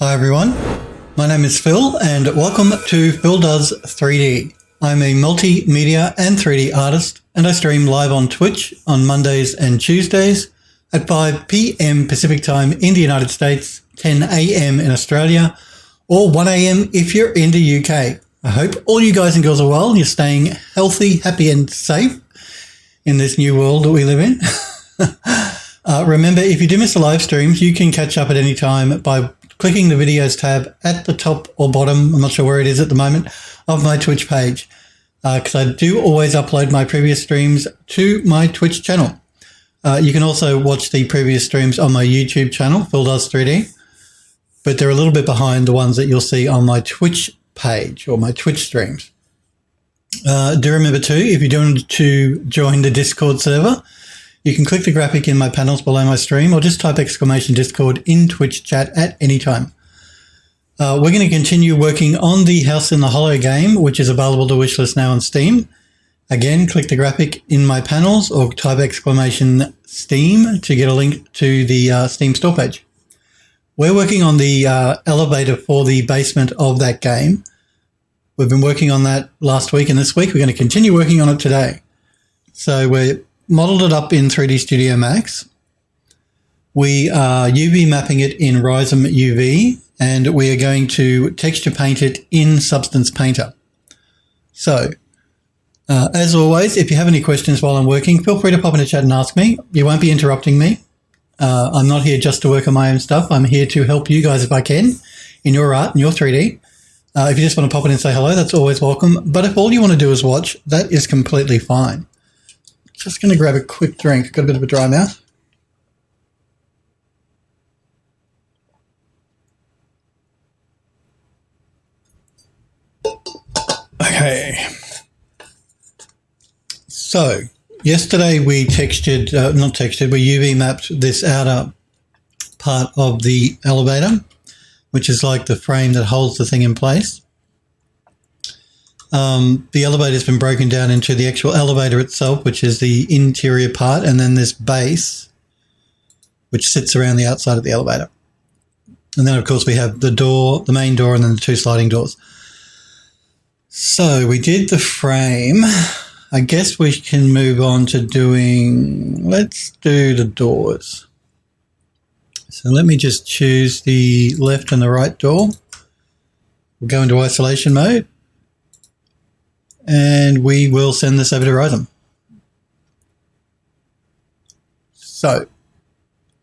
Hi everyone, my name is Phil and welcome to Phil Does 3D. I'm a multimedia and 3D artist and I stream live on Twitch on Mondays and Tuesdays at 5 p.m. Pacific time in the United States, 10 a.m. in Australia, or 1 a.m. if you're in the UK. I hope all you guys and girls are well and you're staying healthy, happy and safe in this new world that we live in. Remember, if you do miss the live streams, you can catch up at any time by clicking the videos tab at the top or bottom, I'm not sure where it is at the moment, of my Twitch page, because I do always upload my previous streams to my Twitch channel. You can also watch the previous streams on my YouTube channel, Phil Does 3D, but they're a little bit behind the ones that you'll see on my Twitch page or my Twitch streams. Do remember too, if you do want to join the Discord server, you can click the graphic in my panels below my stream or just type !Discord in Twitch chat at any time. We're going to continue working on the House in the Hollow game, which is available to wishlist now on Steam. Again, click the graphic in my panels or type !Steam to get a link to the Steam store page. We're working on the elevator for the basement of that game. We've been working on that last week and this week. We're going to continue working on it today. So we're modeled it up in 3D Studio Max. We are UV mapping it in Rhizome UV, and we are going to texture paint it in Substance Painter. So, as always, if you have any questions while I'm working, feel free to pop in the chat and ask me. You won't be interrupting me. I'm not here just to work on my own stuff. I'm here to help you guys if I can in your art and your 3D. If you just want to pop in and say hello, that's always welcome. But if all you want to do is watch, that is completely fine. Just going to grab a quick drink. Got a bit of a dry mouth. Okay. So, yesterday we we UV mapped this outer part of the elevator, which is like the frame that holds the thing in place. The elevator's been broken down into the actual elevator itself, which is the interior part, and then this base, which sits around the outside of the elevator. And then, of course, we have the door, the main door, and then the two sliding doors. So we did the frame. I guess we can move on to let's do the doors. So let me just choose the left and the right door. We'll go into isolation mode. And we will send this over to Rhizome. So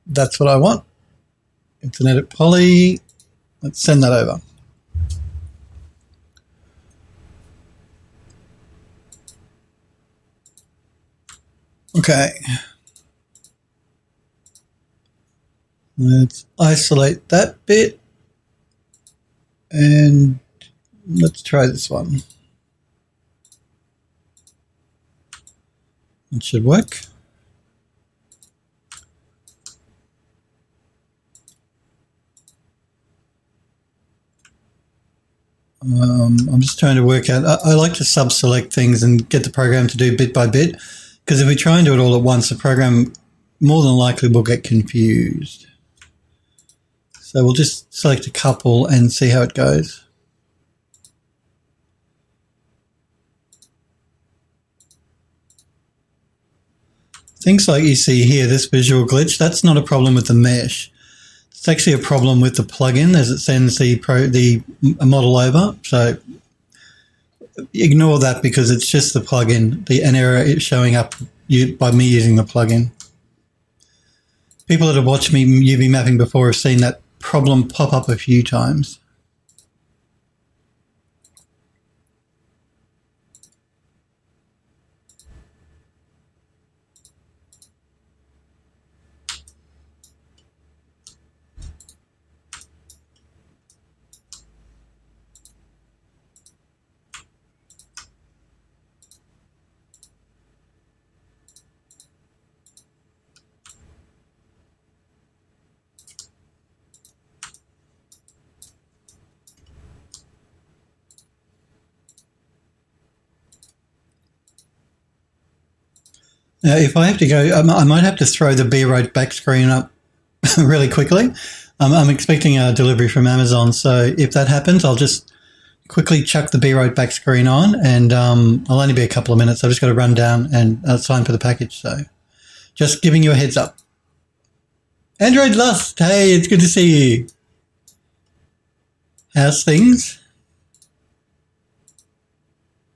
that's what I want. It's an edit poly. Let's send that over. Okay. Let's isolate that bit. And let's try this one. It should work. I'm just trying to work out. I like to sub-select things and get the program to do bit by bit, because if we try and do it all at once, the program more than likely will get confused. So we'll just select a couple and see how it goes. Things like you see here, this visual glitch, that's not a problem with the mesh. It's actually a problem with the plugin as it sends the model over. So ignore that because it's just the plugin, an error is showing up by me using the plugin. People that have watched me UV mapping before have seen that problem pop up a few times. Now, if I have to go, I might have to throw the B-Road back screen up really quickly. I'm expecting a delivery from Amazon, so if that happens, I'll just quickly chuck the B-Road back screen on, and I'll only be a couple of minutes. I've just got to run down and sign for the package, so just giving you a heads up. Android Lust, hey, it's good to see you. How's things?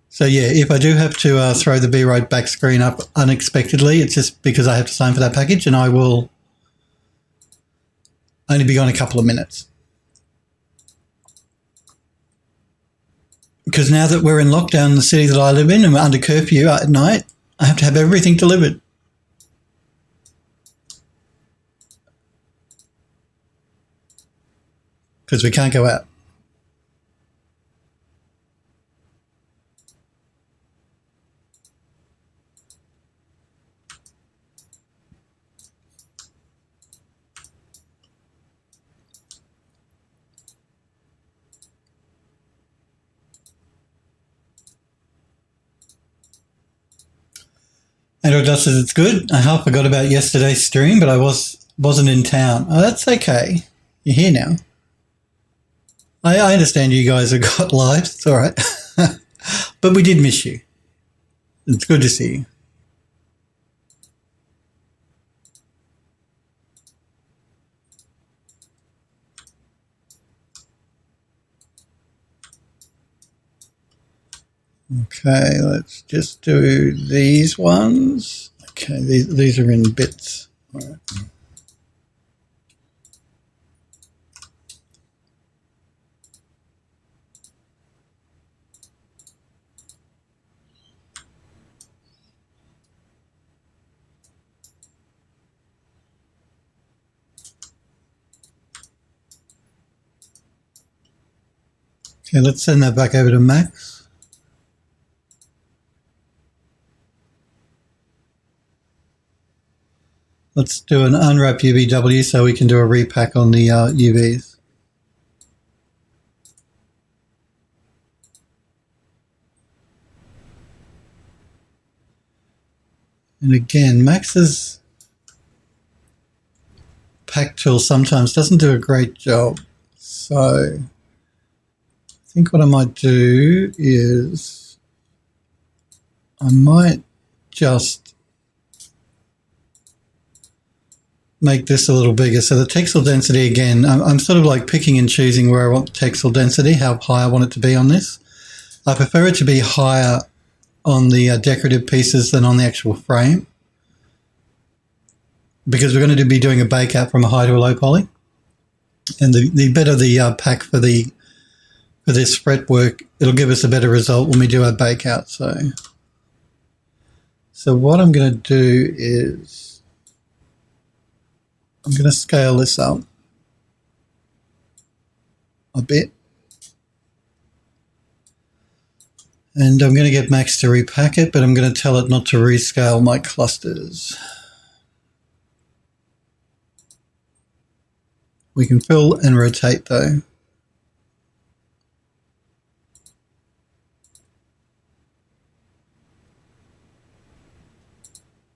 So yeah, if I do have to throw the B-Road back screen up unexpectedly, it's just because I have to sign for that package, and I will only be gone a couple of minutes. Because now that we're in lockdown in the city that I live in and we're under curfew at night, I have to have everything delivered. Because we can't go out. Android Dust says it's good. I half forgot about yesterday's stream, but I wasn't in town. Oh, that's okay. You're here now. I understand you guys have got lives. It's all right. But we did miss you. It's good to see you. Okay, let's just do these ones. Okay, these are in bits. All right. Okay, let's send that back over to Max. Let's do an unwrap UVW so we can do a repack on the UVs. And again, Max's pack tool sometimes doesn't do a great job. So I think what I might do is I might just make this a little bigger. So the textile density, again, I'm sort of like picking and choosing where I want the textile density, how high I want it to be on this. I prefer it to be higher on the decorative pieces than on the actual frame, because we're going to be doing a bake out from a high to a low poly. And the better the pack for this fretwork, it'll give us a better result when we do our bake out. So what I'm going to do is I'm going to scale this up a bit. And I'm going to get Max to repack it, but I'm going to tell it not to rescale my clusters. We can fill and rotate though.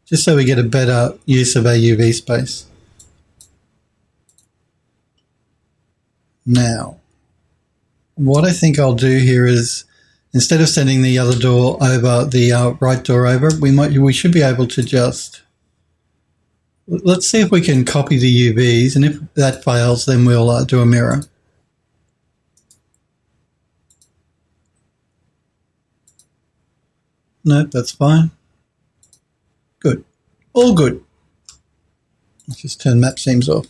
Just so we get a better use of our UV space. Now, what I think I'll do here is, instead of sending the other door over, the right door over, we should be able to just, let's see if we can copy the UVs, and if that fails, then we'll do a mirror. Nope, that's fine. Good. All good. Let's just turn map seams off.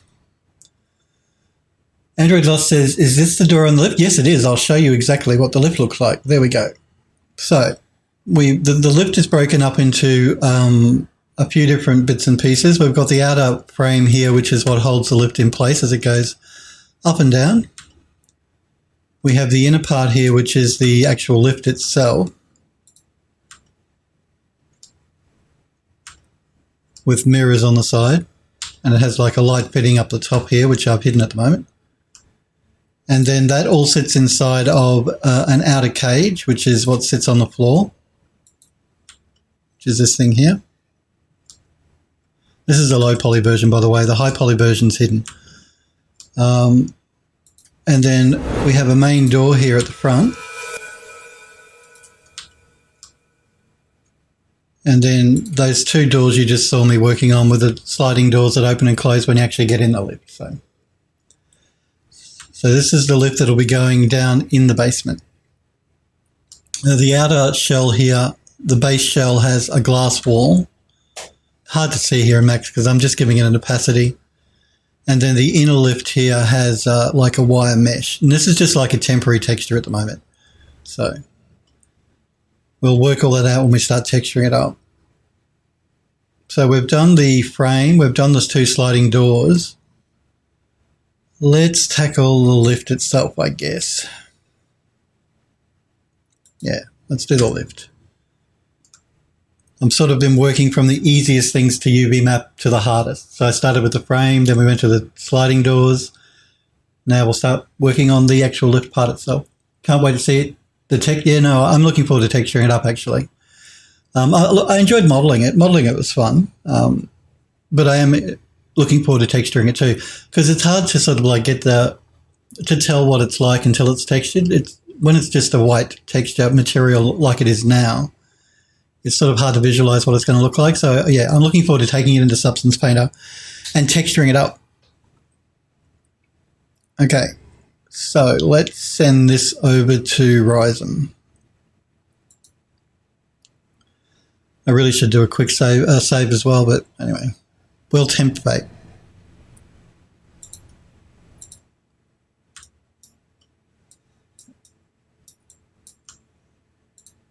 Android Lost says, is this the door on the lift? Yes, it is. I'll show you exactly what the lift looks like. There we go. So the lift is broken up into a few different bits and pieces. We've got the outer frame here, which is what holds the lift in place as it goes up and down. We have the inner part here, which is the actual lift itself, with mirrors on the side. And it has like a light fitting up the top here, which I've hidden at the moment. And then that all sits inside of an outer cage, which is what sits on the floor, which is this thing here. This is a low poly version, by the way. The high poly version's hidden. And then we have a main door here at the front. And then those two doors you just saw me working on with the sliding doors that open and close when you actually get in the lift. So this is the lift that'll be going down in the basement. Now the outer shell here, the base shell has a glass wall. Hard to see here in Max because I'm just giving it an opacity. And then the inner lift here has like a wire mesh. And this is just like a temporary texture at the moment. So we'll work all that out when we start texturing it up. So we've done the frame, we've done those two sliding doors. Let's tackle the lift itself, I guess. Yeah, let's do the lift. I'm sort of been working from the easiest things to UV map to the hardest. So I started with the frame, then we went to the sliding doors. Now we'll start working on the actual lift part itself. Can't wait to see it. I'm looking forward to texturing it up actually. I enjoyed modelling it. Modelling it was fun. But I am looking forward to texturing it too. Because it's hard to sort of like to tell what it's like until it's textured. When it's just a white texture material like it is now, it's sort of hard to visualize what it's going to look like. So, yeah, I'm looking forward to taking it into Substance Painter and texturing it up. Okay, so let's send this over to Rhizome. I really should do a quick save as well, but anyway, we'll tempt fate.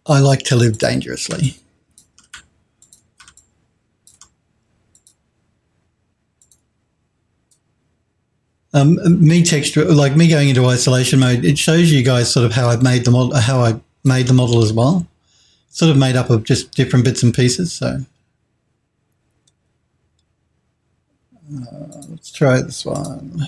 I like to live dangerously. Me going into isolation mode, it shows you guys sort of how I made the model as well. Sort of made up of just different bits and pieces. So let's try this one.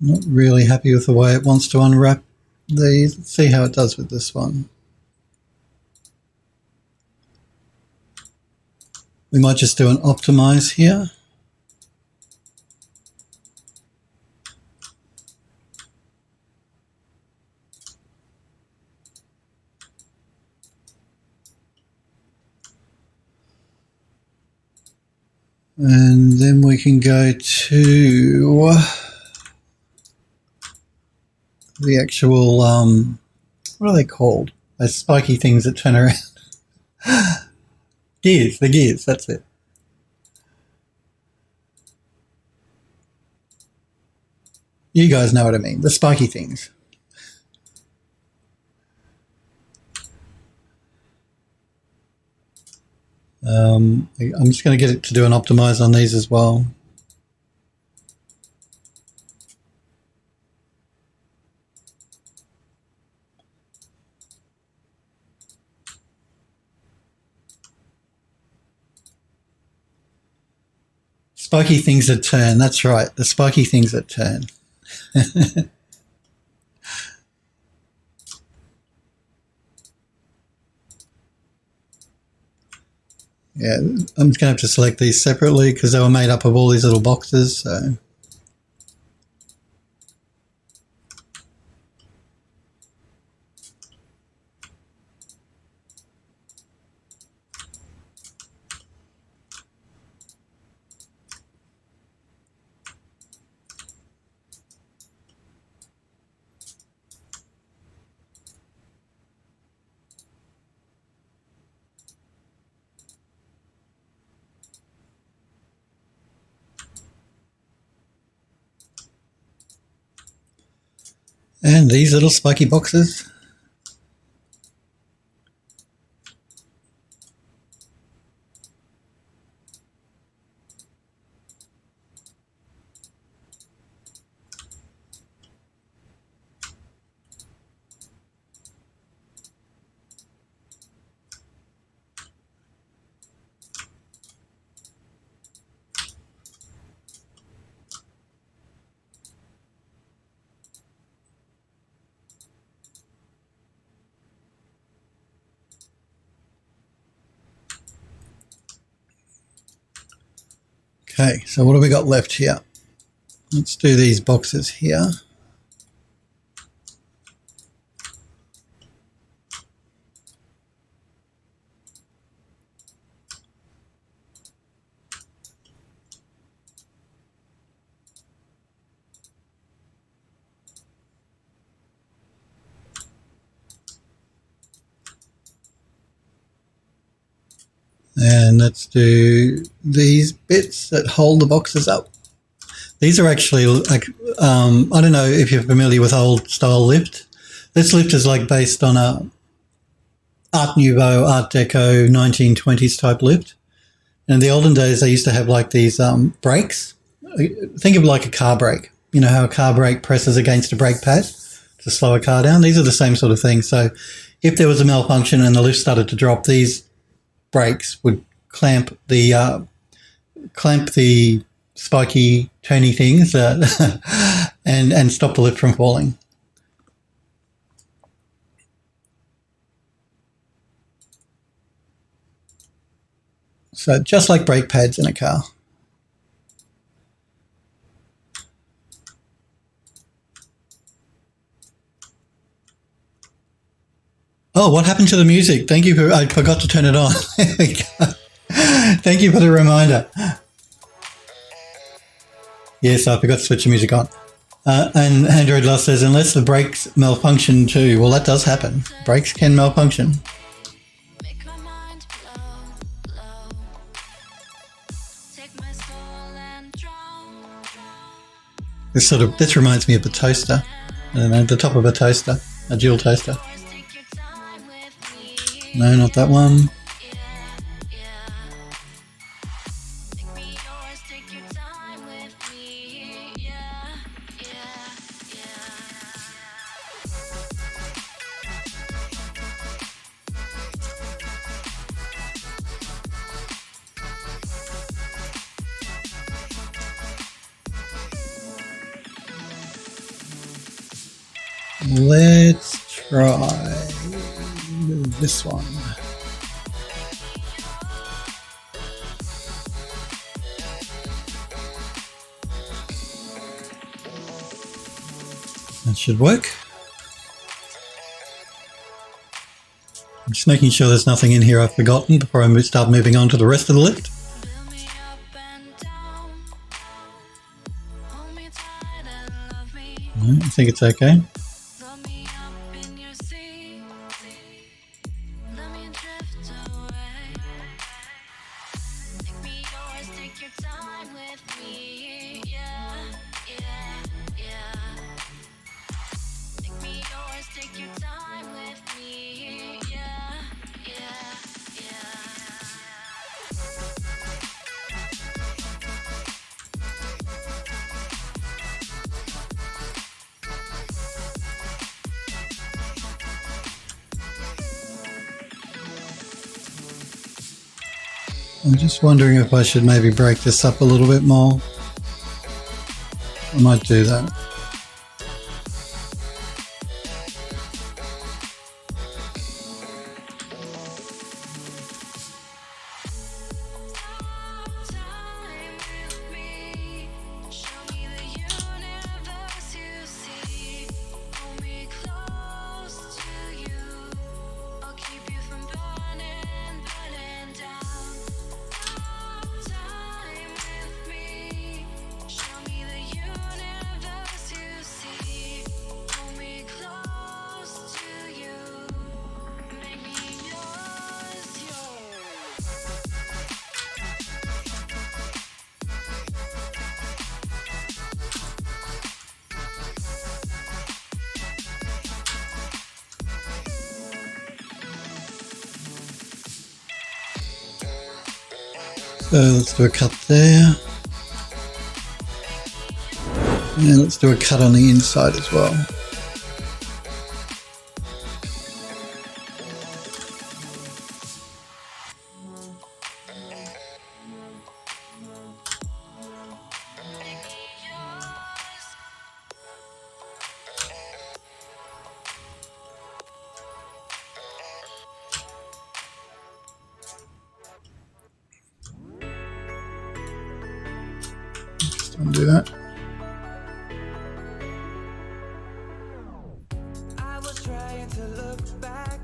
Not really happy with the way it wants to unwrap these. Let's see how it does with this one. We might just do an optimize here. And then we can go to the actual, what are they called? Those spiky things that turn around. Gears, the gears, that's it. You guys know what I mean, the spiky things. I'm just going to get it to do an optimize on these as well. Spiky things that turn, that's right, the spiky things that turn. Yeah, I'm just going to have to select these separately because they were made up of all these little boxes. So and these little spiky boxes. Okay, so what have we got left here? Let's do these boxes here. And let's do these bits that hold the boxes up. These are actually like, I don't know if you're familiar with old style lift. This lift is like based on a Art Nouveau, Art Deco, 1920s type lift. And in the olden days, they used to have like these brakes. Think of like a car brake. You know how a car brake presses against a brake pad to slow a car down? These are the same sort of thing. So if there was a malfunction and the lift started to drop, these brakes would clamp the spiky, turny things and stop the lift from falling. So just like brake pads in a car. Oh, what happened to the music? Thank you I forgot to turn it on. There we go. Thank you for the reminder. Yes, I forgot to switch the music on. And Android Lost says, unless the brakes malfunction too. Well, that does happen. Brakes can malfunction. This reminds me of the toaster. I don't know, the top of a toaster, a dual toaster. No, not that one. Let's try this one. That should work. I'm just making sure there's nothing in here I've forgotten before I start moving on to the rest of the lift. No, I think it's okay. I'm just wondering if I should maybe break this up a little bit more. I might do that. So let's do a cut there. And let's do a cut on the inside as well. Just undo that. I was trying to look back.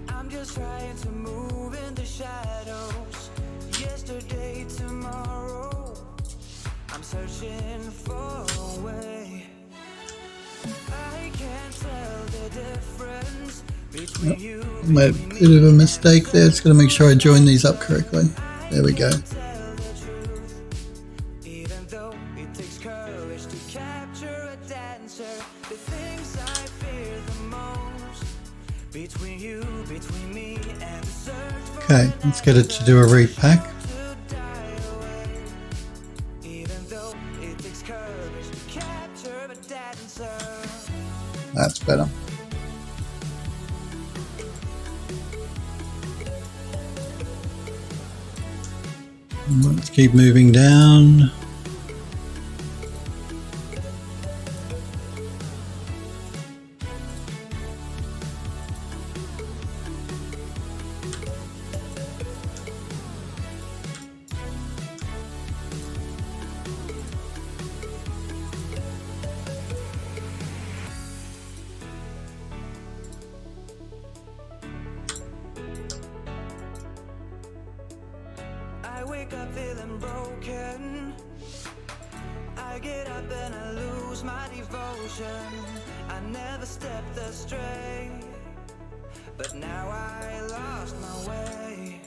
I'm just trying to move in the shadows. Yesterday, tomorrow. I'm searching for a way. I can't tell the difference between you. Made a bit of a mistake there. Just got to make sure I join these up correctly. There we go. Even though it takes courage to capture a dancer, the things I fear the most between you, between me, and the search for. Okay, let's get it to do a repack. That's better. Let's keep moving down. I wake up feeling broken. I get up and I lose my devotion. I never stepped astray, but now I lost my way.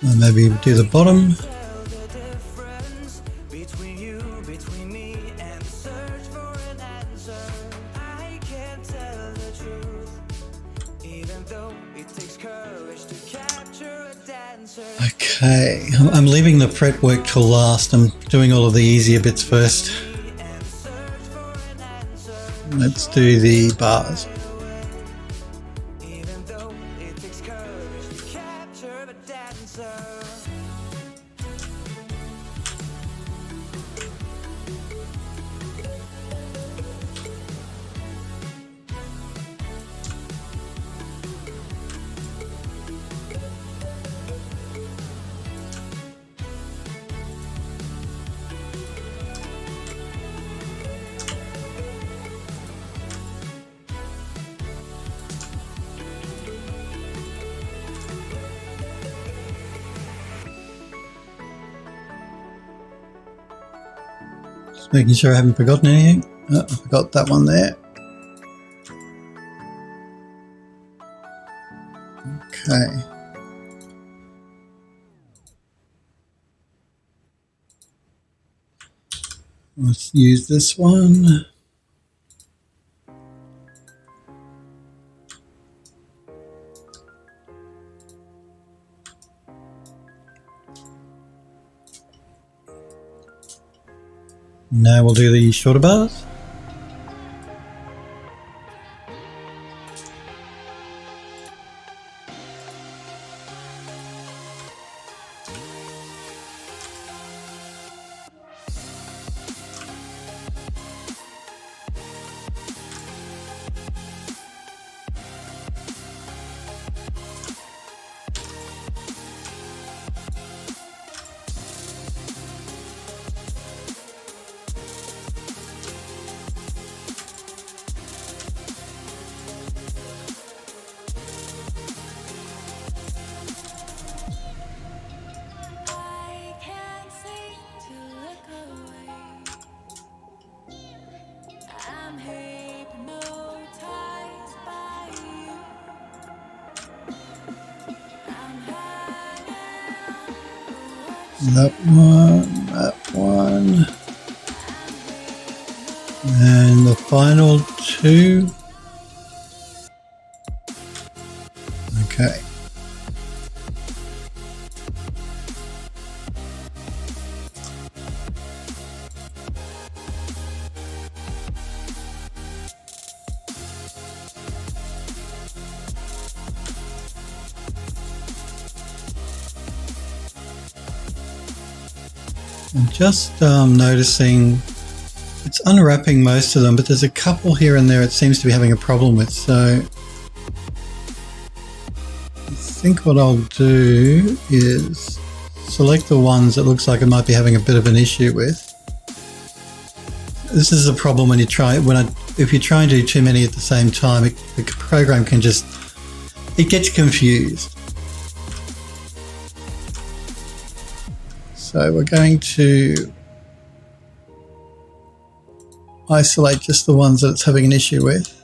And maybe do the bottom. Tell the difference between you, between me, and the search for an answer. I can't tell the truth, even though it takes courage to capture a dancer. Okay, I'm leaving the fretwork till last. I'm doing all of the easier bits first. Let's do the bars. Even though it takes courage to capture a dancer. Just making sure I haven't forgotten anything. Oh, I forgot that one there. Okay. Let's use this one. Now we'll do the shorter bars. That one, and the final two. Okay. I'm just noticing it's unwrapping most of them, but there's a couple here and there it seems to be having a problem with. So I think what I'll do is select the ones that looks like it might be having a bit of an issue with. This is a problem when you try, if you try and do too many at the same time, the program can just, it gets confused. So we're going to isolate just the ones that it's having an issue with.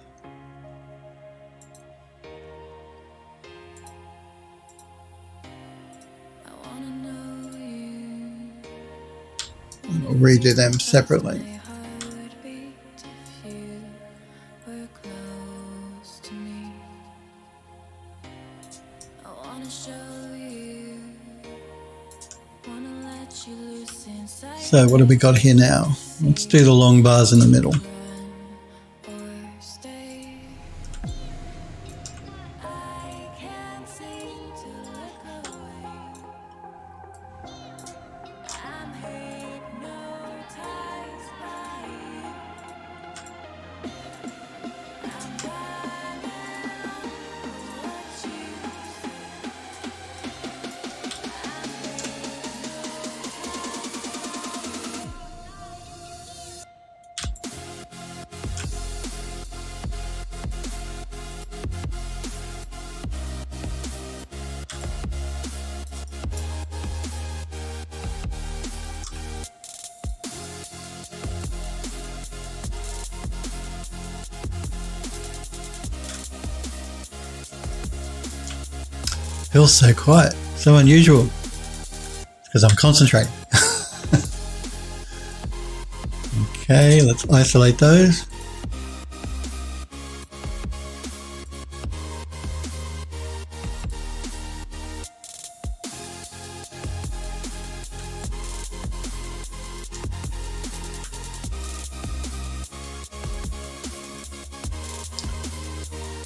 And we'll redo them separately. So what have we got here now? Let's do the long bars in the middle. Feels so quiet, so unusual. It's because I'm concentrating. Okay, let's isolate those.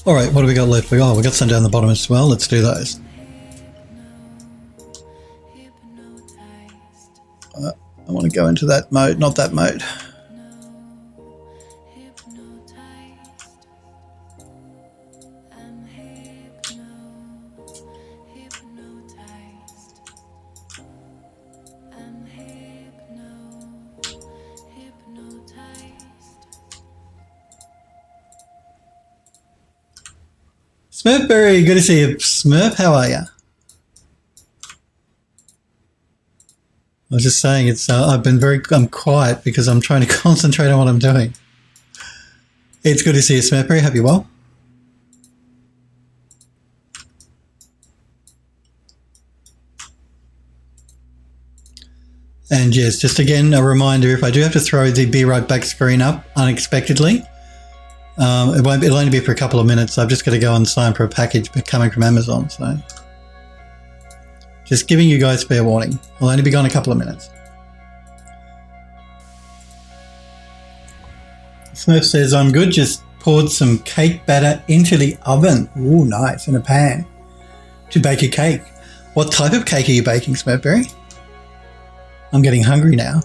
All right, what do we got left? We got some down the bottom as well. Let's do those. I want to go into that mode, not that mode. Smurfberry, good to see you. Smurf, how are you? I was just saying, I'm quiet because I'm trying to concentrate on what I'm doing. It's good to see you, Smurfberry. Hope you're well. And yes, just again, a reminder, if I do have to throw the Be Right Back screen up unexpectedly, it'll only be for a couple of minutes. I've just got to go and sign for a package coming from Amazon, so just giving you guys fair warning. I'll only be gone a couple of minutes. Smurf says, I'm good, just poured some cake batter into the oven. Ooh, nice, in a pan to bake a cake. What type of cake are you baking, Smurfberry? I'm getting hungry now.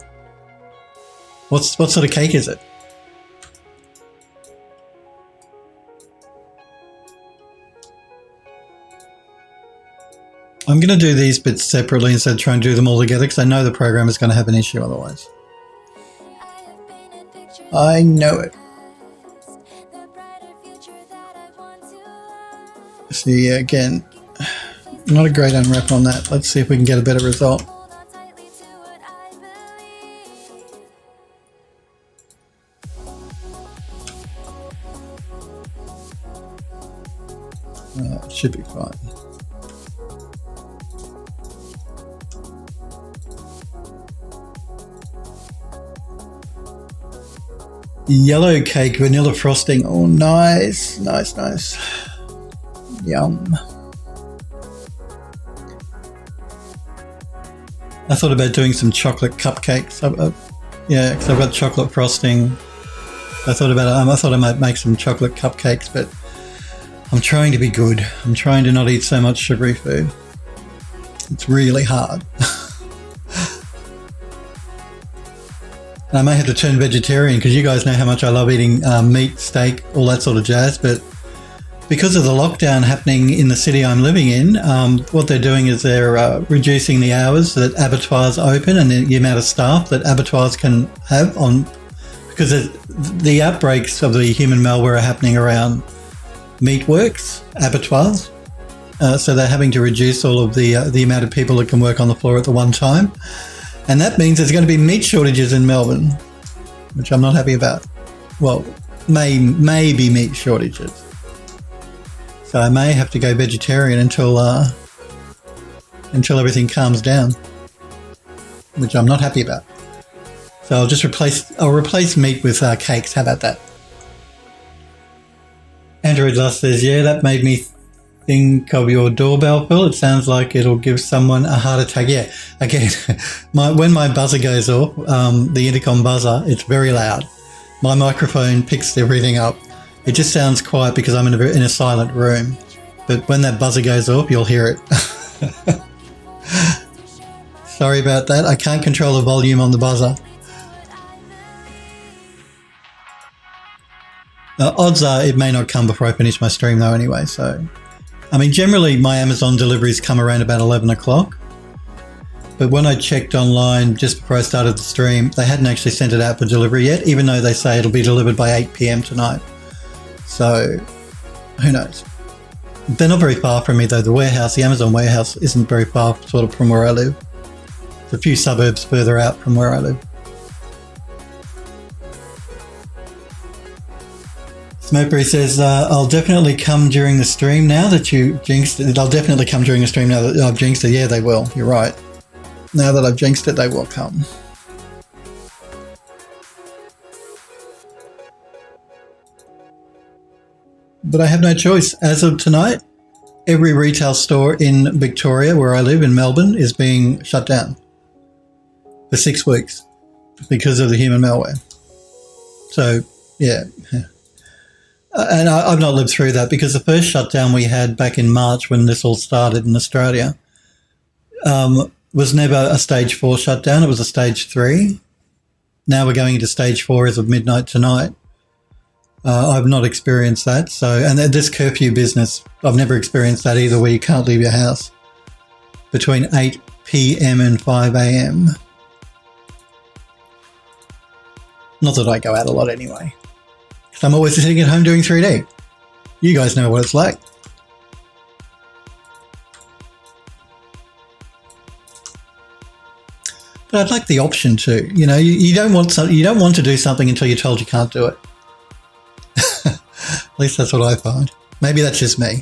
What sort of cake is it? I'm going to do these bits separately instead of trying to do them all together because I know the program is going to have an issue otherwise. I know it. See, again, not a great unwrap on that. Let's see if we can get a better result. It should be fine. Yellow cake, vanilla frosting. Oh, nice, nice, nice. Yum. I thought about doing some chocolate cupcakes. Yeah, because I've got chocolate frosting. I thought I might make some chocolate cupcakes, but I'm trying to be good. I'm trying to not eat so much sugary food. It's really hard. And I may have to turn vegetarian because you guys know how much I love eating meat, steak, all that sort of jazz. But because of the lockdown happening in the city I'm living in, what they're doing is they're reducing the hours that abattoirs open and the amount of staff that abattoirs can have on, because the outbreaks of the human malware are happening around meatworks, abattoirs. So they're having to reduce all of the amount of people that can work on the floor at the one time. And that means there's going to be meat shortages in Melbourne, which I'm not happy about. Well, may be meat shortages. So I may have to go vegetarian until everything calms down, which I'm not happy about. So I'll replace meat with cakes. How about that? Android Lust says, yeah, that made me think of your doorbell, Phil. It sounds like it'll give someone a heart attack. Yeah, again, when my buzzer goes off, the intercom buzzer, it's very loud. My microphone picks everything up. It just sounds quiet because I'm in a silent room. But when that buzzer goes off, you'll hear it. Sorry about that. I can't control the volume on the buzzer. Odds are it may not come before I finish my stream though anyway. So, I mean, generally my Amazon deliveries come around about 11 o'clock. But when I checked online just before I started the stream, they hadn't actually sent it out for delivery yet, even though they say it'll be delivered by 8 p.m. tonight. So, who knows? They're not very far from me though. The Amazon warehouse isn't very far sort of from where I live. It's a few suburbs further out from where I live. Smokeberry says, I'll definitely come during the stream now that you jinxed it. I'll definitely come during the stream now that I've jinxed it. Yeah, they will. You're right. Now that I've jinxed it, they will come. But I have no choice. As of tonight, every retail store in Victoria, where I live in Melbourne, is being shut down for 6 weeks because of the human malware. So, yeah. And I've not lived through that because the first shutdown we had back in March when this all started in Australia was never a stage 4 shutdown. It was a stage 3. Now we're going into stage 4 as of midnight tonight. I've not experienced that. So, and this curfew business, I've never experienced that either, where you can't leave your house between 8 p.m. and 5 a.m. Not that I go out a lot anyway, because I'm always sitting at home doing 3D. You guys know what it's like. But I'd like the option to, you know, you don't want to do something until you're told you can't do it. At least that's what I find. Maybe that's just me.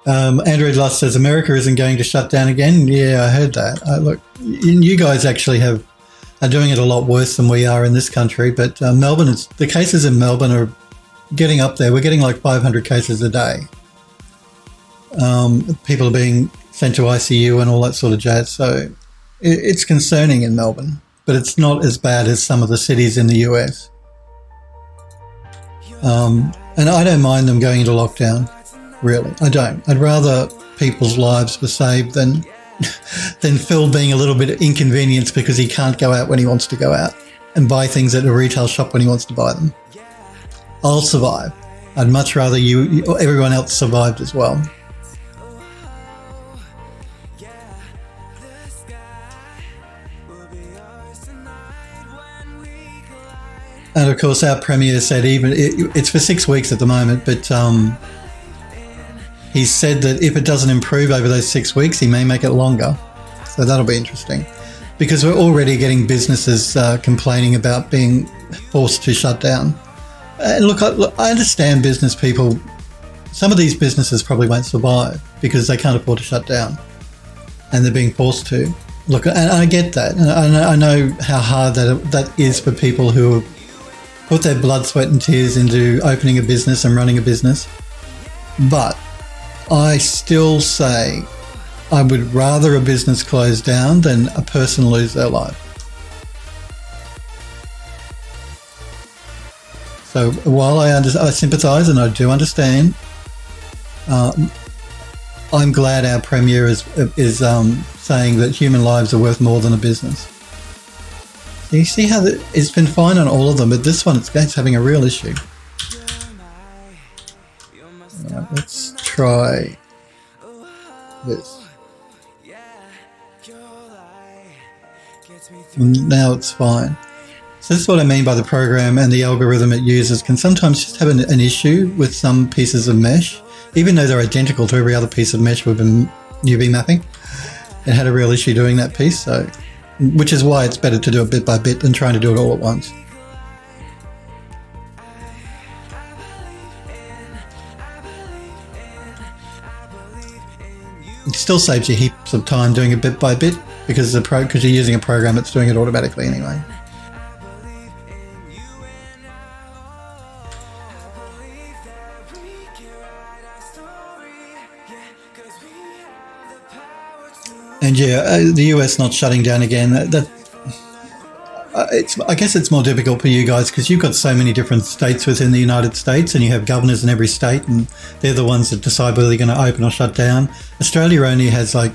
Android Lust says America isn't going to shut down again. Yeah, I heard that. Look, you guys actually are doing it a lot worse than we are in this country. But the cases in Melbourne are getting up there. We're getting like 500 cases a day. People are being sent to ICU and all that sort of jazz. So it's concerning in Melbourne, but it's not as bad as some of the cities in the US. And I don't mind them going into lockdown, really. I don't. I'd rather people's lives were saved than Phil being a little bit inconvenienced because he can't go out when he wants to go out and buy things at a retail shop when he wants to buy them. I'll survive. I'd much rather everyone else survived as well. And of course, our Premier said it's for 6 weeks at the moment, but he said that if it doesn't improve over those 6 weeks, he may make it longer. So that'll be interesting, because we're already getting businesses complaining about being forced to shut down. And look, I understand business people. Some of these businesses probably won't survive because they can't afford to shut down, and they're being forced to. Look, and I get that, and I know how hard that is for people who have put their blood, sweat and tears into opening a business and running a business. But I still say I would rather a business close down than a person lose their life. So while I sympathise and I do understand, I'm glad our Premier is saying that human lives are worth more than a business. You see how it's been fine on all of them, but this one it's having a real issue. Right, let's try this. And now it's fine. So this is what I mean by the program and the algorithm it uses can sometimes just have an issue with some pieces of mesh, even though they're identical to every other piece of mesh we've been UV mapping. It had a real issue doing that piece, so which is why it's better to do it bit by bit than trying to do it all at once. It still saves you heaps of time doing it bit by bit because you're using a program that's doing it automatically anyway. And yeah, the US not shutting down again. I guess it's more difficult for you guys because you've got so many different states within the United States, and you have governors in every state, and they're the ones that decide whether they're going to open or shut down. Australia only has like,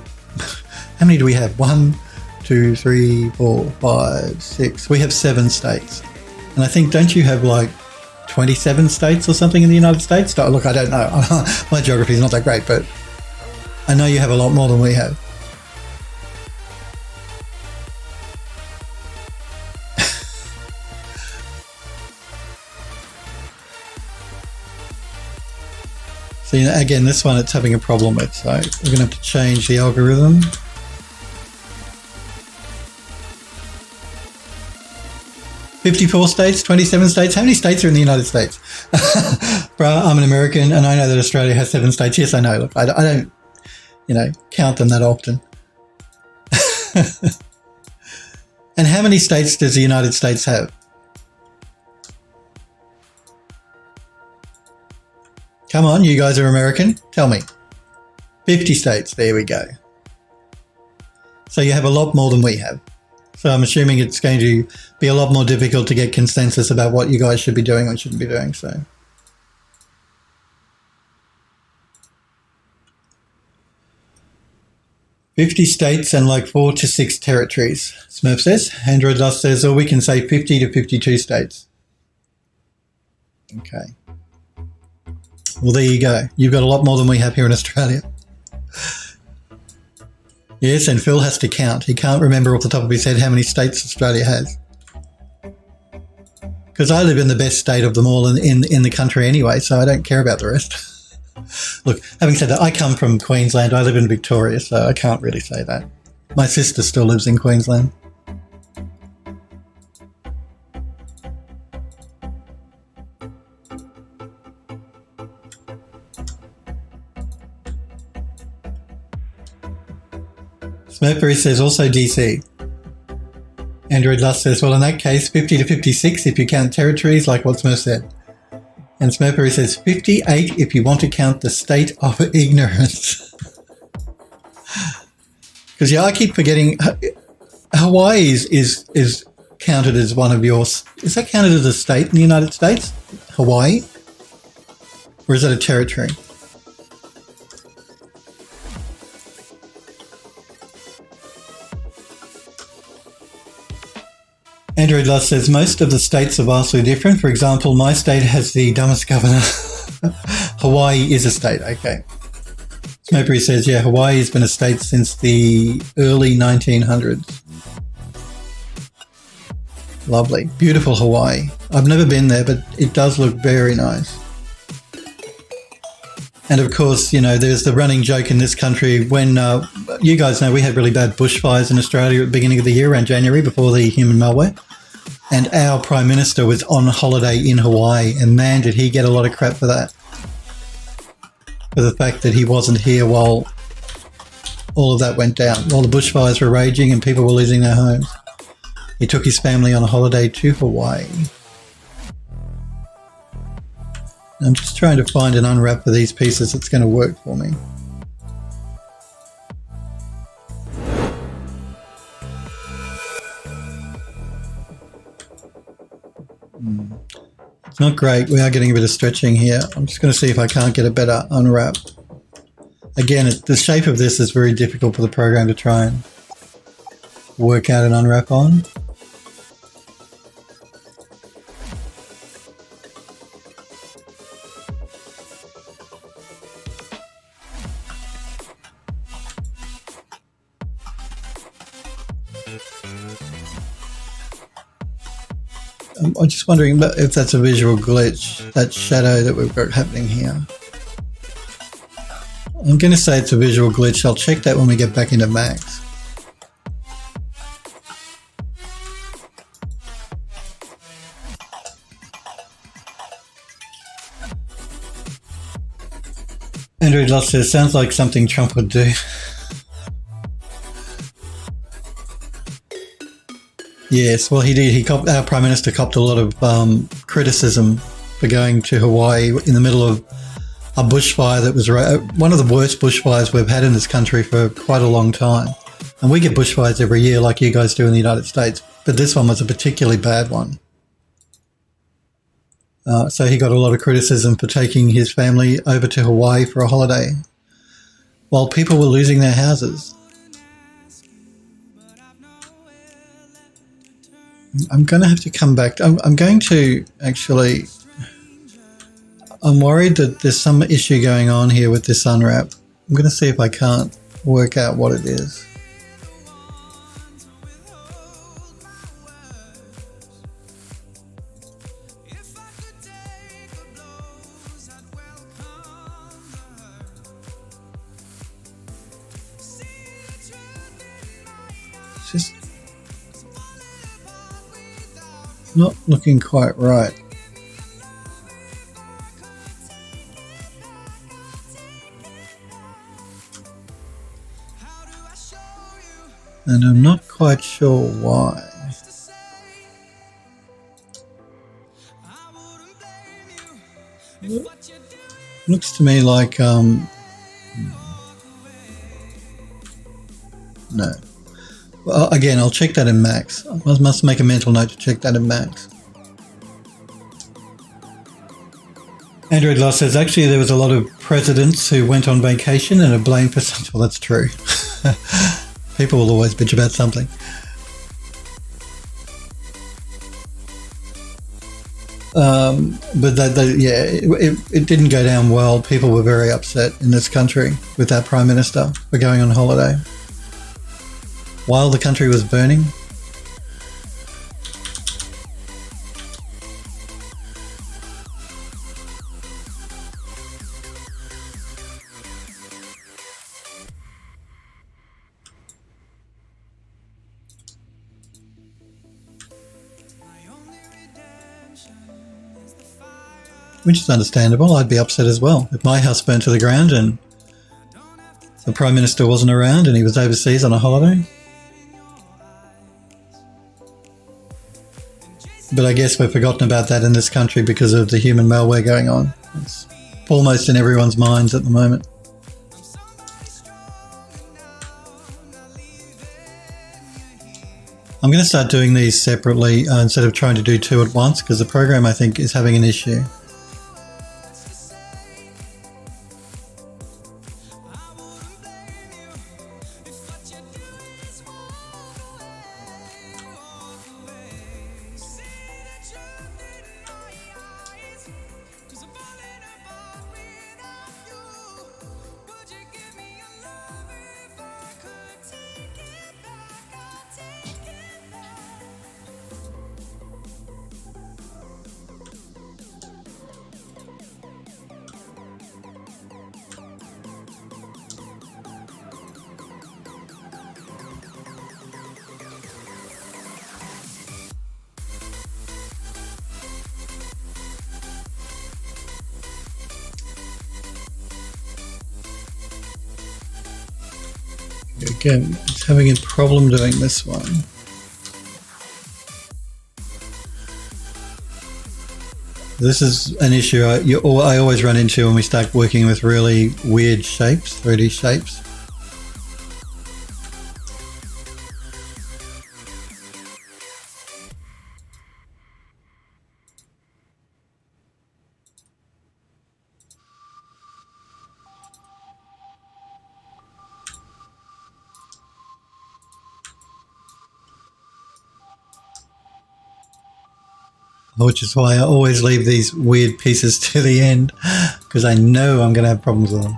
how many do we have? 1, 2, 3, 4, 5, 6. We have 7 states, and I think don't you have like 27 states or something in the United States? Look, I don't know. My geography is not that great, but I know you have a lot more than we have. So, again, this one it's having a problem with, so we're going to have to change the algorithm. "54 states, 27 states. How many states are in the United States?" Bruh, I'm an American and I know that Australia has 7 states. Yes, I know. Look, I don't, count them that often. And how many states does the United States have? Come on, you guys are American. Tell me. 50 states. There we go. So you have a lot more than we have. So I'm assuming it's going to be a lot more difficult to get consensus about what you guys should be doing or shouldn't be doing. So 50 states and like 4 to 6 territories, Smurf says. Android Dust says, or we can say 50 to 52 states. Okay. Well, there you go. You've got a lot more than we have here in Australia. Yes, and Phil has to count. He can't remember off the top of his head how many states Australia has. Because I live in the best state of them all in the country anyway, so I don't care about the rest. Look, having said that, I come from Queensland. I live in Victoria, so I can't really say that. My sister still lives in Queensland. Smurfberry says also DC. Android Lust says, well, in that case, 50 to 56 if you count territories, like what Smurf said. And Smurfberry says 58 if you want to count the state of ignorance. Because, yeah, I keep forgetting Hawaii is counted as one of yours. Is that counted as a state in the United States? Hawaii? Or is that a territory? Android Lust says most of the states are vastly different. For example, my state has the dumbest governor. Hawaii is a state. Okay. Smurfberry says, yeah, Hawaii has been a state since the early 1900s. Lovely. Beautiful Hawaii. I've never been there, but it does look very nice. And of course, there's the running joke in this country when, you guys know we had really bad bushfires in Australia at the beginning of the year, around January, before the human malware. And our Prime Minister was on holiday in Hawaii, and man, did he get a lot of crap for that. For the fact that he wasn't here while all of that went down, while the bushfires were raging and people were losing their homes. He took his family on a holiday to Hawaii. I'm just trying to find an unwrap for these pieces that's going to work for me. It's not great. We are getting a bit of stretching here. I'm just going to see if I can't get a better unwrap. Again, the shape of this is very difficult for the program to try and work out an unwrap on. I'm just wondering if that's a visual glitch, that shadow that we've got happening here. I'm going to say it's a visual glitch. I'll check that when we get back into Max. Andrew Loss says, sounds like something Trump would do. Yes, well, he did. Our Prime Minister copped a lot of criticism for going to Hawaii in the middle of a bushfire that was one of the worst bushfires we've had in this country for quite a long time. And we get bushfires every year like you guys do in the United States, but this one was a particularly bad one. So he got a lot of criticism for taking his family over to Hawaii for a holiday while people were losing their houses. I'm going to have to come back. I'm going to actually... I'm worried that there's some issue going on here with this unwrap. I'm going to see if I can't work out what it is. It's just not looking quite right. And I'm not quite sure why. Looks to me like, no. Well, again, I'll check that in Max. I must make a mental note to check that in Max. Android Lost says, actually, there was a lot of presidents who went on vacation and are blamed for something. Well, that's true. People will always bitch about something. But it didn't go down well. People were very upset in this country with our Prime Minister for going on holiday while the country was burning. Which is understandable. I'd be upset as well if my house burnt to the ground and the Prime Minister wasn't around and he was overseas on a holiday. But I guess we've forgotten about that in this country because of the human malware going on. It's foremost in everyone's minds at the moment. I'm going to start doing these separately instead of trying to do two at once because the program, I think, is having an issue. Again, it's having a problem doing this one. This is an issue I always run into when we start working with really weird shapes, 3D shapes. Which is why I always leave these weird pieces to the end, because I know I'm going to have problems with them.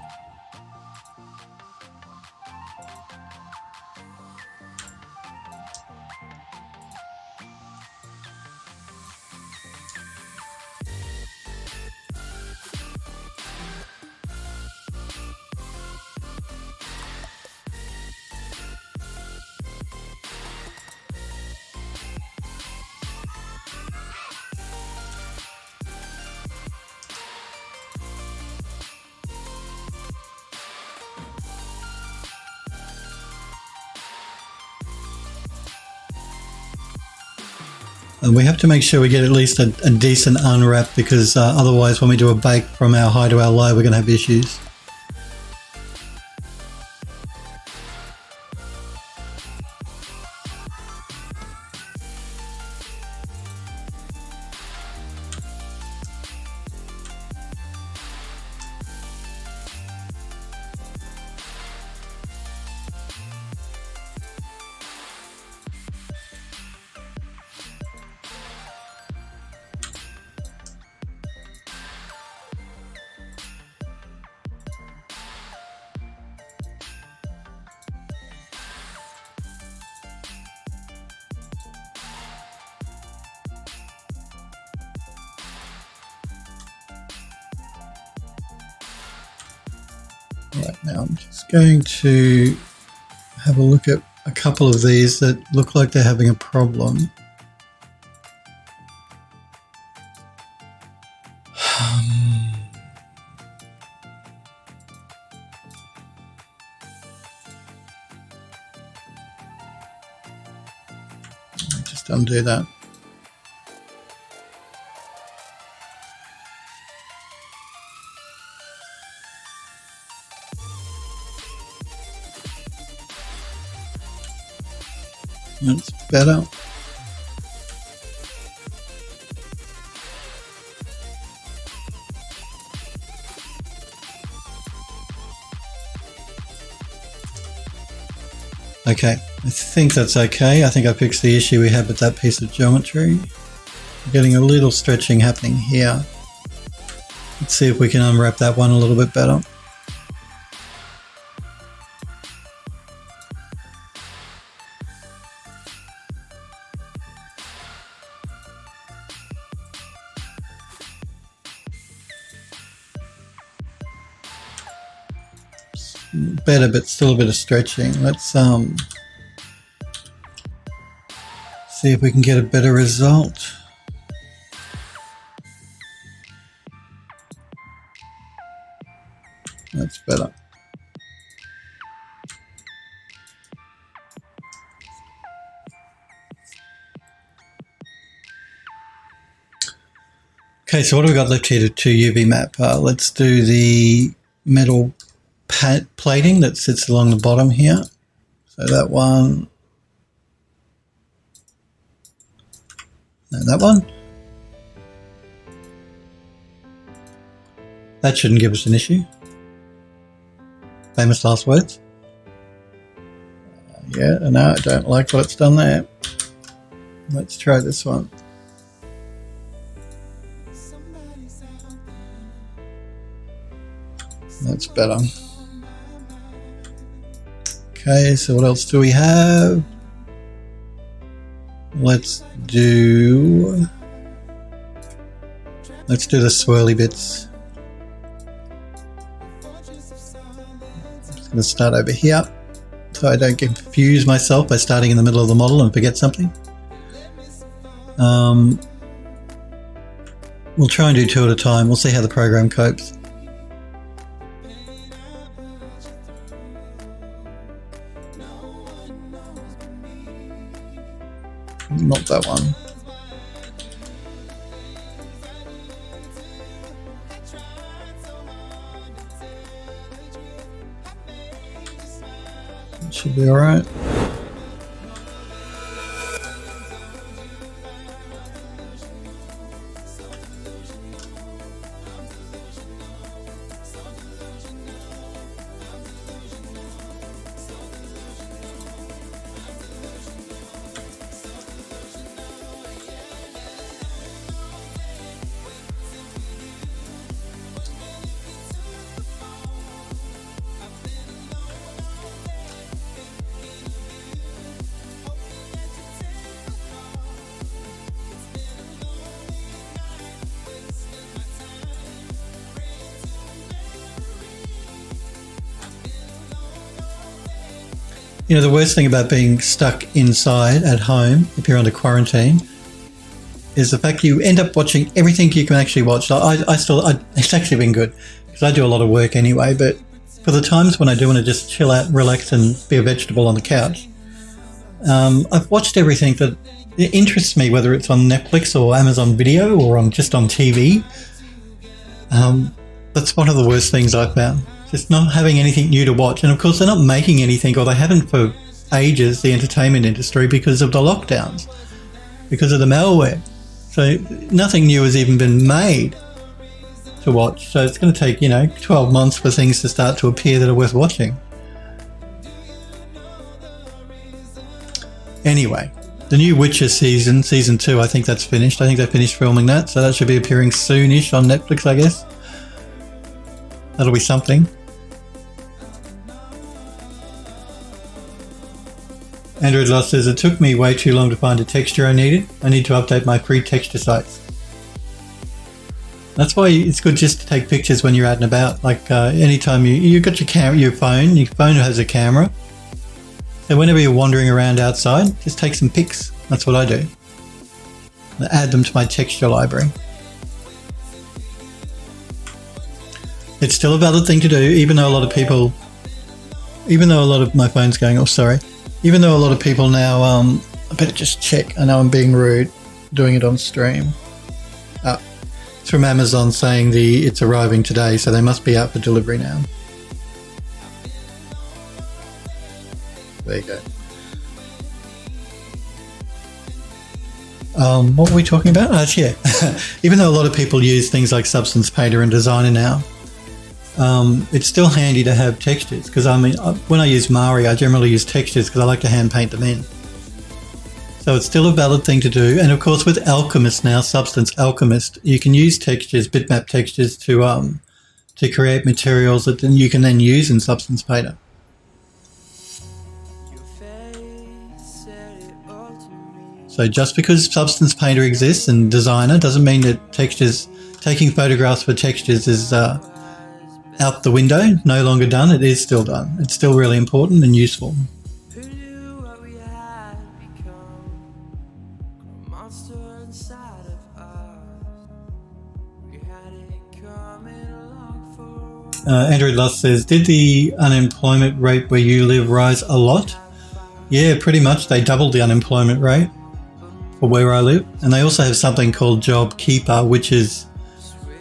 And we have to make sure we get at least a decent unwrap, because otherwise when we do a bake from our high to our low, we're going to have issues. Right, now I'm just going to have a look at a couple of these that look like they're having a problem. Just undo that. That's better. Okay, I think that's okay. I think I fixed the issue we had with that piece of geometry. I'm getting a little stretching happening here. Let's see if we can unwrap that one a little bit better. Better, but still a bit of stretching. Let's see if we can get a better result. That's better. Okay, so what do we got left here to UV map? Let's do the metal plating that sits along the bottom here. So that one, and that one. That shouldn't give us an issue. Famous last words. Yeah, no, I don't like what it's done there. Let's try this one. That's better. Okay, so what else do we have? Let's do the swirly bits. I'm just going to start over here so I don't confuse myself by starting in the middle of the model and forget something. We'll try and do two at a time. We'll see how the program copes. Not that one. It should be all right. You know, the worst thing about being stuck inside at home, if you're under quarantine, is the fact you end up watching everything you can actually watch. It's actually been good because I do a lot of work anyway, but for the times when I do want to just chill out, relax and be a vegetable on the couch, I've watched everything that it interests me whether it's on Netflix or Amazon Video or just on TV. That's one of the worst things I've found. Just not having anything new to watch. And of course, they're not making anything, or they haven't for ages, the entertainment industry, because of the lockdowns, because of the malware. So nothing new has even been made to watch. So it's going to take, 12 months for things to start to appear that are worth watching. Anyway, the new Witcher season 2, I think that's finished. I think they finished filming that, so that should be appearing soonish on Netflix, I guess. That'll be something. Android Lost says, it took me way too long to find a texture I needed. I need to update my free texture sites. That's why it's good just to take pictures when you're out and about. Like anytime you got your phone has a camera. So whenever you're wandering around outside, just take some pics. That's what I do. I add them to my texture library. It's still a valid thing to do, even though a lot of my phone's going off, sorry. Even though a lot of people now, I better just check. I know I'm being rude, doing it on stream. It's from Amazon saying it's arriving today, so they must be out for delivery now. There you go. What were we talking about? Yeah. Even though a lot of people use things like Substance Painter and Designer now, it's still handy to have textures, because when I use Mari, I generally use textures because I like to hand paint them in. So it's still a valid thing to do. And of course, with Alchemist now, Substance Alchemist, you can use textures, bitmap textures, to create materials that you can then use in Substance Painter. So just because Substance Painter exists and Designer doesn't mean that taking photographs for textures is out the window, no longer done. It is still done. It's still really important and useful. Andrew Lust says, did the unemployment rate where you live rise a lot? Yeah, pretty much. They doubled the unemployment rate for where I live. And they also have something called Job Keeper, which is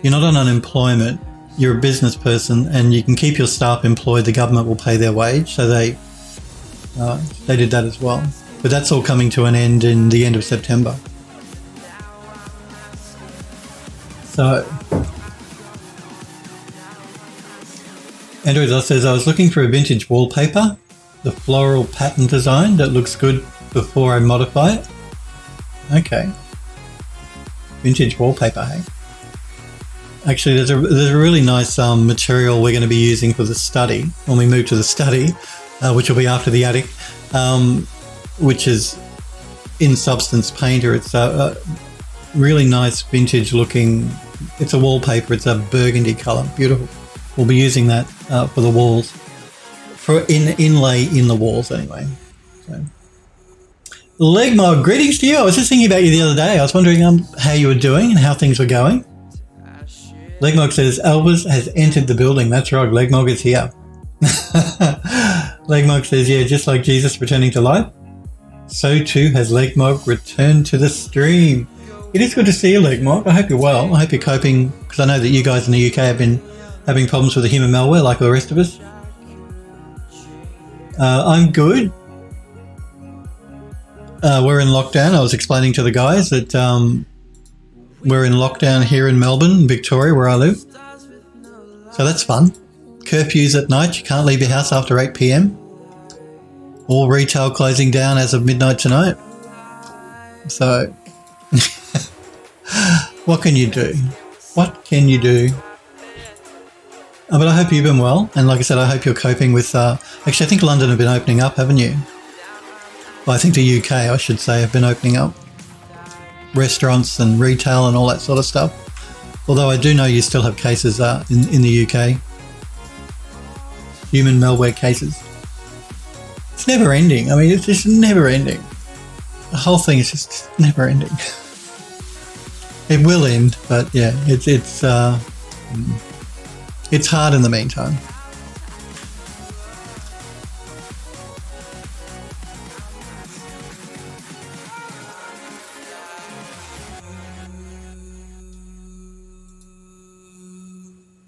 you're not on unemployment, you're a business person, and you can keep your staff employed. The government will pay their wage. So they did that as well. But that's all coming to an end in the end of September. So Andrew says, I was looking for a vintage wallpaper, the floral pattern design that looks good before I modify it. Okay. Vintage wallpaper, hey? Actually, there's a really nice material we're going to be using for the study when we move to the study, which will be after the attic, which is in Substance Painter. It's a really nice vintage looking, it's a wallpaper, it's a burgundy colour, beautiful. We'll be using that for the walls, for inlay in the walls anyway. So. Legmog, greetings to you. I was just thinking about you the other day. I was wondering how you were doing and how things were going. Legmog says, Elvis has entered the building. That's right, Legmog is here. Legmog says, yeah, just like Jesus returning to life, so too has Legmog returned to the stream. It is good to see you, Legmog. I hope you're well. I hope you're coping, because I know that you guys in the UK have been having problems with the human malware like the rest of us. I'm good. We're in lockdown. I was explaining to the guys that we're in lockdown here in Melbourne, Victoria, where I live. So that's fun. Curfews at night. You can't leave your house after 8 p.m. All retail closing down as of midnight tonight. So what can you do? What can you do? But I hope you've been well. And like I said, I hope you're coping with... actually, I think London have been opening up, haven't you? Well, I think the UK, I should say, have been opening up. Restaurants and retail and all that sort of stuff. Although I do know you still have cases in the UK. Human malware cases. It's never ending. I mean, it's just never ending. The whole thing is just never ending. It will end, but yeah, it's hard in the meantime.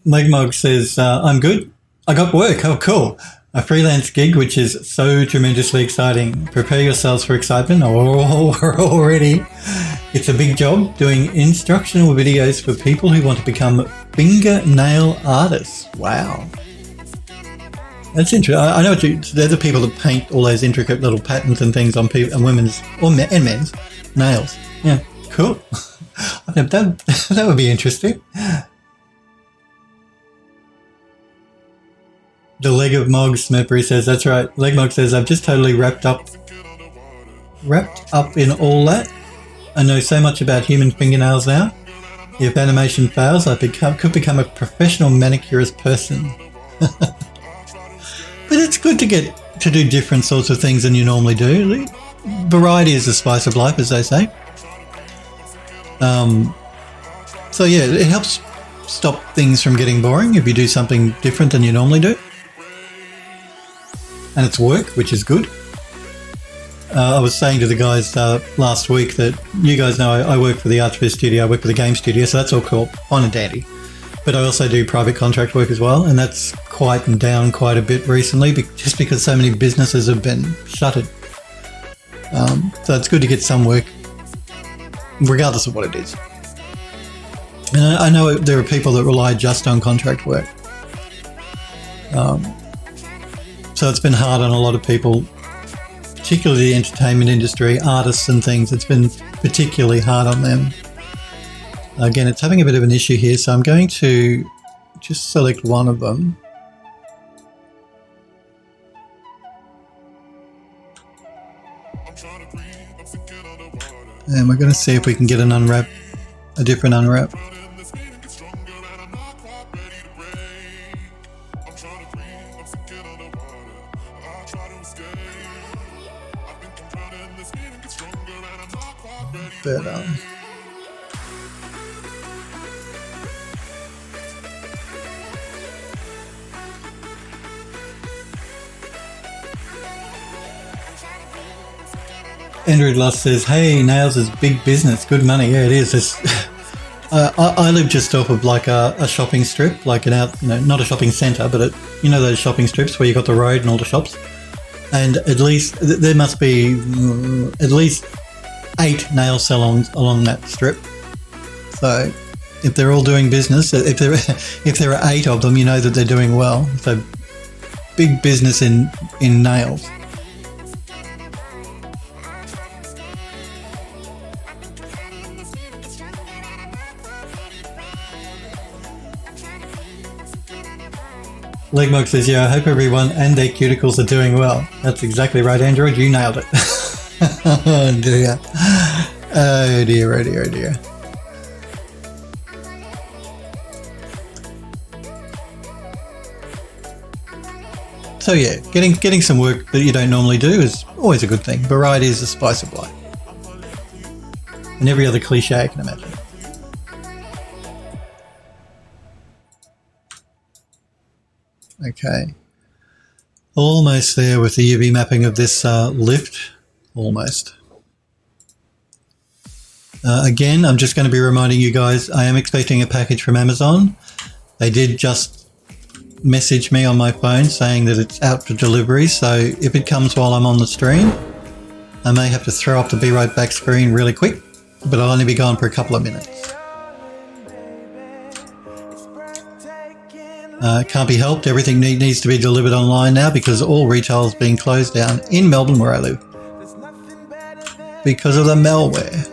Legmog says, I'm good. I got work. Oh, cool. A freelance gig, which is so tremendously exciting. Prepare yourselves for excitement. Oh, already. It's a big job doing instructional videos for people who want to become fingernail artists. Wow. That's interesting. I know they're the people that paint all those intricate little patterns and things on people and women's and men's nails. Yeah, cool. that would be interesting. The Leg of Mog Smippery says, that's right. Legmog says, I've just totally wrapped up in all that. I know so much about human fingernails now. If animation fails, I could become a professional manicurist person. But it's good to get to do different sorts of things than you normally do. Variety is the spice of life, as they say. So yeah, it helps stop things from getting boring if you do something different than you normally do. And it's work, which is good. I was saying to the guys last week that you guys know I work for the Archviz studio, I work for the game studio, so that's all cool, fine and dandy. But I also do private contract work as well, and that's quietened down quite a bit recently just because so many businesses have been shuttered. So it's good to get some work, regardless of what it is. And I know there are people that rely just on contract work. So it's been hard on a lot of people, particularly the entertainment industry, artists and things. It's been particularly hard on them. Again, it's having a bit of an issue here, so I'm going to just select one of them. And we're going to see if we can get an unwrap, a different unwrap. But, Andrew Luss says, hey, nails is big business, good money. Yeah, it is. I live just off of like a shopping strip, like not a shopping centre, but those shopping strips where you got the road and all the shops. And at least there must be at least 8 nail salons along that strip. So if they're all doing business, if there are 8 of them, you know that they're doing well. So big business in nails. Legmog says, yeah, I hope everyone and their cuticles are doing well. That's exactly right, Android. You nailed it. Oh dear. Oh dear, oh dear, oh dear. So yeah, getting some work that you don't normally do is always a good thing. Variety is the spice of life. And every other cliche I can imagine. Okay, almost there with the UV mapping of this lift, almost. Again, I'm just going to be reminding you guys, I am expecting a package from Amazon. They did just message me on my phone saying that it's out for delivery, so if it comes while I'm on the stream, I may have to throw up the Be Right Back screen really quick, but I'll only be gone for a couple of minutes. Can't be helped. Everything needs to be delivered online now because all retail is being closed down in Melbourne, where I live, because of the malware.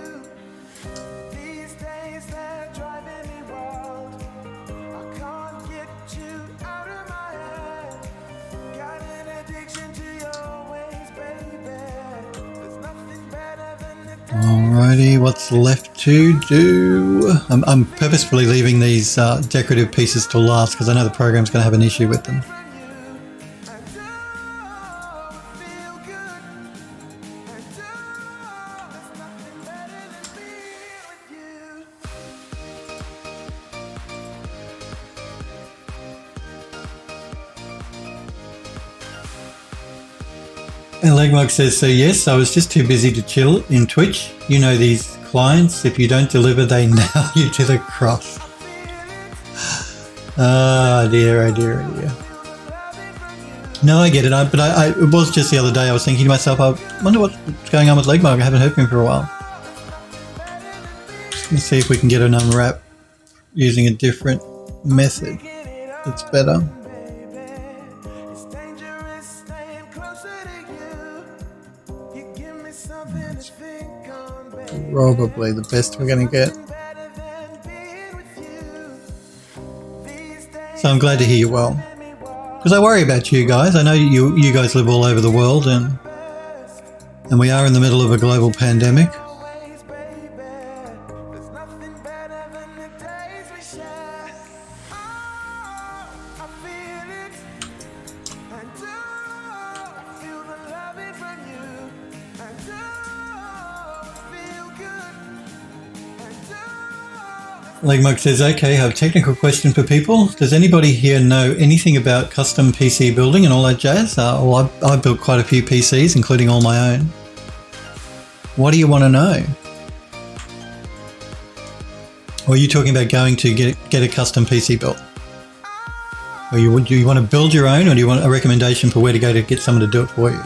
Alrighty, what's left to do? I'm purposefully leaving these decorative pieces till last because I know the program's going to have an issue with them. And Legmog says, so yes, I was just too busy to chill in Twitch. You know these clients, if you don't deliver, they nail you to the cross. Oh dear, oh dear, oh dear. No, I get it. But it was just the other day I was thinking to myself, I wonder what's going on with Legmark. I haven't heard from him for a while. Let's see if we can get an unwrap using a different method. It's better. That's probably the best we're going to get. So I'm glad to hear you're well. Because I worry about you guys. I know you guys live all over the world, and we are in the middle of a global pandemic. Legmark says, okay, I have a technical question for people. Does anybody here know anything about custom PC building and all that jazz? Well, I've built quite a few PCs, including all my own. What do you want to know? Or are you talking about going to get a custom PC built? Or do you want to build your own, or do you want a recommendation for where to go to get someone to do it for you?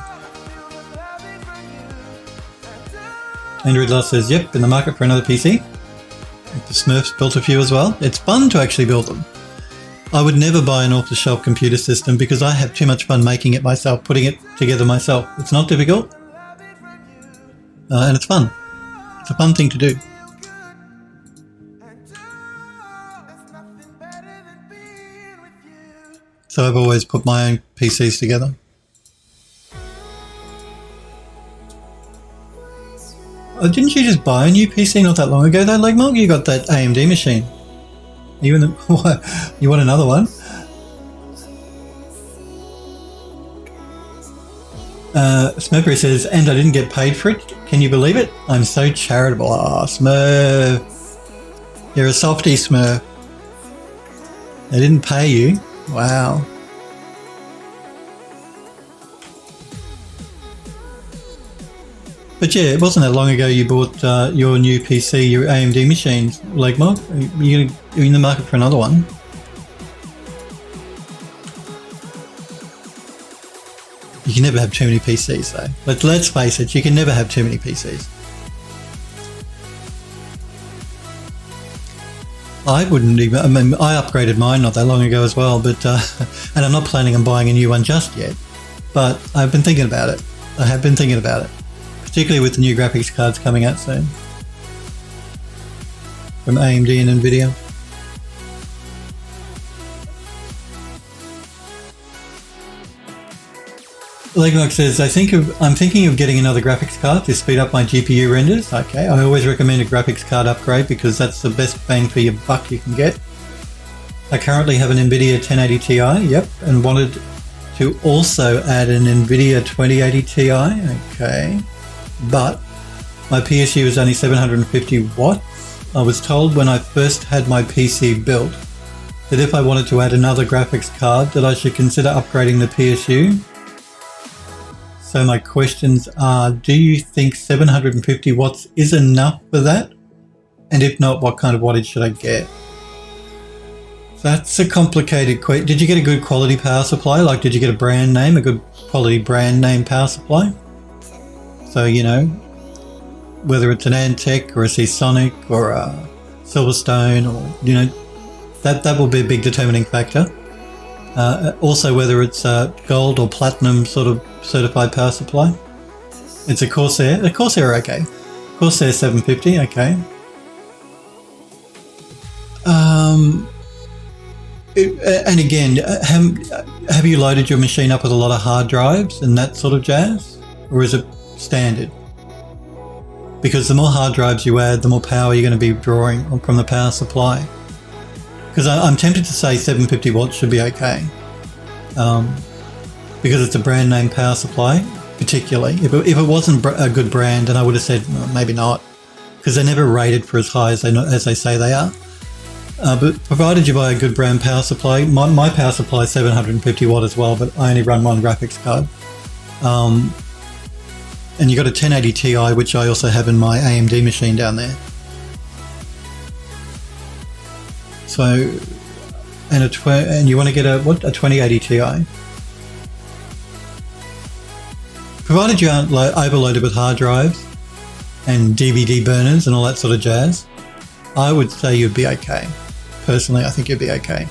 Andrew Loss says, yep, in the market for another PC. The Smurfs built a few as well. It's fun to actually build them. I would never buy an off-the-shelf computer system because I have too much fun making it myself, putting it together myself. It's not difficult, and it's fun. It's a fun thing to do. So I've always put my own PCs together. Oh, didn't you just buy a new PC not that long ago though, Legmark? You got that AMD machine. You want another one? Smurfy says, and I didn't get paid for it. Can you believe it? I'm so charitable. Ah, Smurf. You're a softie, Smurf. They didn't pay you. Wow. But yeah, it wasn't that long ago you bought your new PC, your AMD machines, Legmark. You're in the market for another one. You can never have too many PCs though. But let's face it, you can never have too many PCs. I wouldn't even, I mean, I upgraded mine not that long ago as well, but, and I'm not planning on buying a new one just yet, but I've been thinking about it. I have been thinking about it. Particularly with the new graphics cards coming out soon from AMD and Nvidia. Legmark says, I'm thinking of getting another graphics card to speed up my GPU renders. Okay, I always recommend a graphics card upgrade because that's the best bang for your buck you can get. I currently have an Nvidia 1080 Ti, yep, and wanted to also add an Nvidia 2080 Ti, okay. But my PSU is only 750 watts. I was told when I first had my PC built that if I wanted to add another graphics card that I should consider upgrading the PSU. So my questions are, do you think 750 watts is enough for that? And if not, what kind of wattage should I get? That's a complicated question. Did you get a good quality power supply? Like, did you get a brand name, a good quality brand name power supply? So, you know, whether it's an Antec or a Seasonic or a Silverstone, or, you know, that will be a big determining factor. Also, whether it's a gold or platinum sort of certified power supply. It's a Corsair. A Corsair, okay. Corsair 750, okay. And again, have you loaded your machine up with a lot of hard drives and that sort of jazz? Or is it standard? Because the more hard drives you add, the more power you're going to be drawing from the power supply. Because I'm tempted to say 750 watts should be okay. Because it's a brand name power supply, particularly. If it wasn't a good brand, then I would have said well, maybe not. Because they're never rated for as high as they say they are. But provided you buy a good brand power supply, my power supply is 750 watt as well, but I only run one graphics card. And you got a 1080 Ti, which I also have in my AMD machine down there. So and you want to get a 2080 Ti. Provided you aren't overloaded with hard drives and DVD burners and all that sort of jazz, I would say you'd be okay. Personally, I think you'd be okay.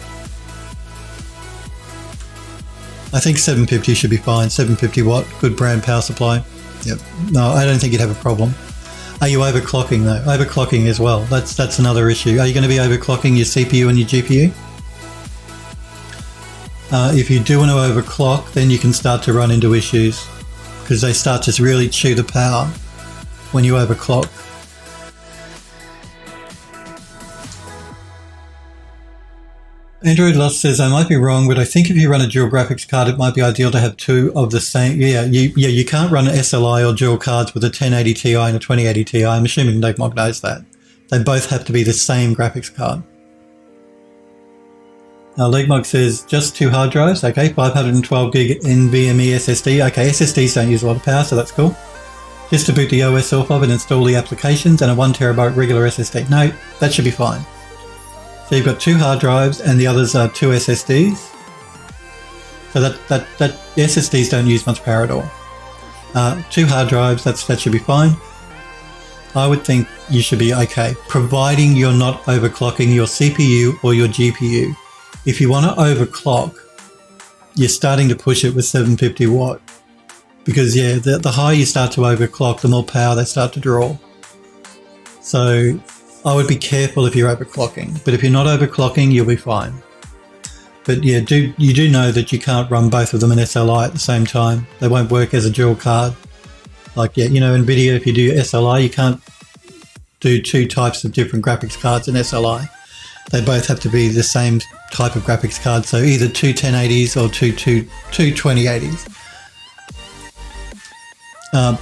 I think 750 should be fine. 750 watt, good brand power supply. Yep. No, I don't think you'd have a problem. Are you overclocking though? Overclocking as well. That's another issue. Are you going to be overclocking your CPU and your GPU? If you do want to overclock, then you can start to run into issues because they start to really chew the power when you overclock. Android Lost says, I might be wrong, but I think if you run a dual graphics card, it might be ideal to have two of the same. You can't run an SLI or dual cards with a 1080 Ti and a 2080 Ti. I'm assuming Legmog knows that. They both have to be the same graphics card. Legmog says, just two hard drives. Okay, 512 gig NVMe SSD. Okay, SSDs don't use a lot of power, so that's cool. Just to boot the OS off of and install the applications, and a 1 terabyte regular SSD. No, that should be fine. So you've got two hard drives and the others are two SSDs. So that the SSDs don't use much power at all. Two hard drives, that should be fine. I would think you should be okay, providing you're not overclocking your CPU or your GPU. If you want to overclock, you're starting to push it with 750 watt. Because the higher you start to overclock, the more power they start to draw. So I would be careful if you're overclocking, but if you're not overclocking, you'll be fine. But yeah, you do know that you can't run both of them in SLI at the same time. They won't work as a dual card. Like, NVIDIA, if you do SLI, you can't do two types of different graphics cards in SLI. They both have to be the same type of graphics card, so either two 1080s or two 2080s.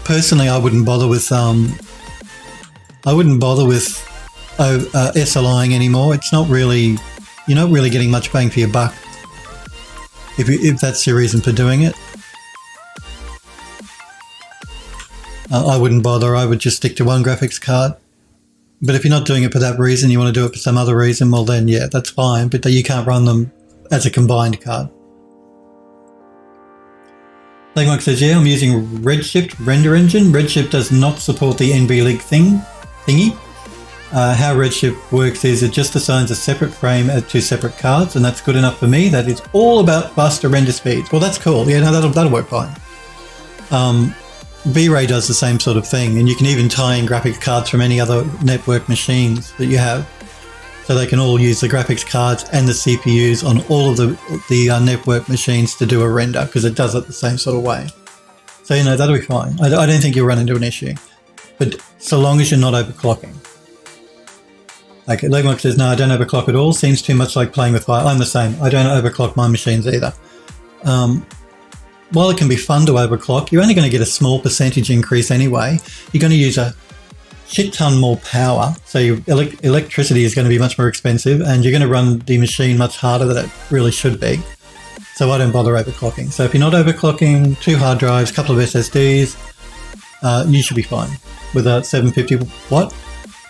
Personally, I wouldn't bother with SLIing anymore. It's not really, you're not really getting much bang for your buck if that's your reason for doing it. I wouldn't bother. I would just stick to one graphics card. But if you're not doing it for that reason, you want to do it for some other reason, well then yeah, that's fine, but you can't run them as a combined card. Legmark says, yeah, I'm using Redshift render engine. Redshift does not support the NVLink thingy. How Redshift works is it just assigns a separate frame to separate cards, and that's good enough for me. That is all about faster render speeds. Well, that's cool. Yeah, no, that'll work fine. V-Ray does the same sort of thing, and you can even tie in graphics cards from any other network machines that you have. So they can all use the graphics cards and the CPUs on all of the network machines to do a render, because it does it the same sort of way. So, that'll be fine. I don't think you'll run into an issue. But so long as you're not overclocking. Okay, Legmark says, no, I don't overclock at all. Seems too much like playing with fire. I'm the same. I don't overclock my machines either. While it can be fun to overclock, you're only going to get a small percentage increase anyway. You're going to use a shit ton more power, so your electricity is going to be much more expensive, and you're going to run the machine much harder than it really should be. So I don't bother overclocking. So if you're not overclocking, two hard drives, a couple of SSDs, you should be fine with a 750 watt,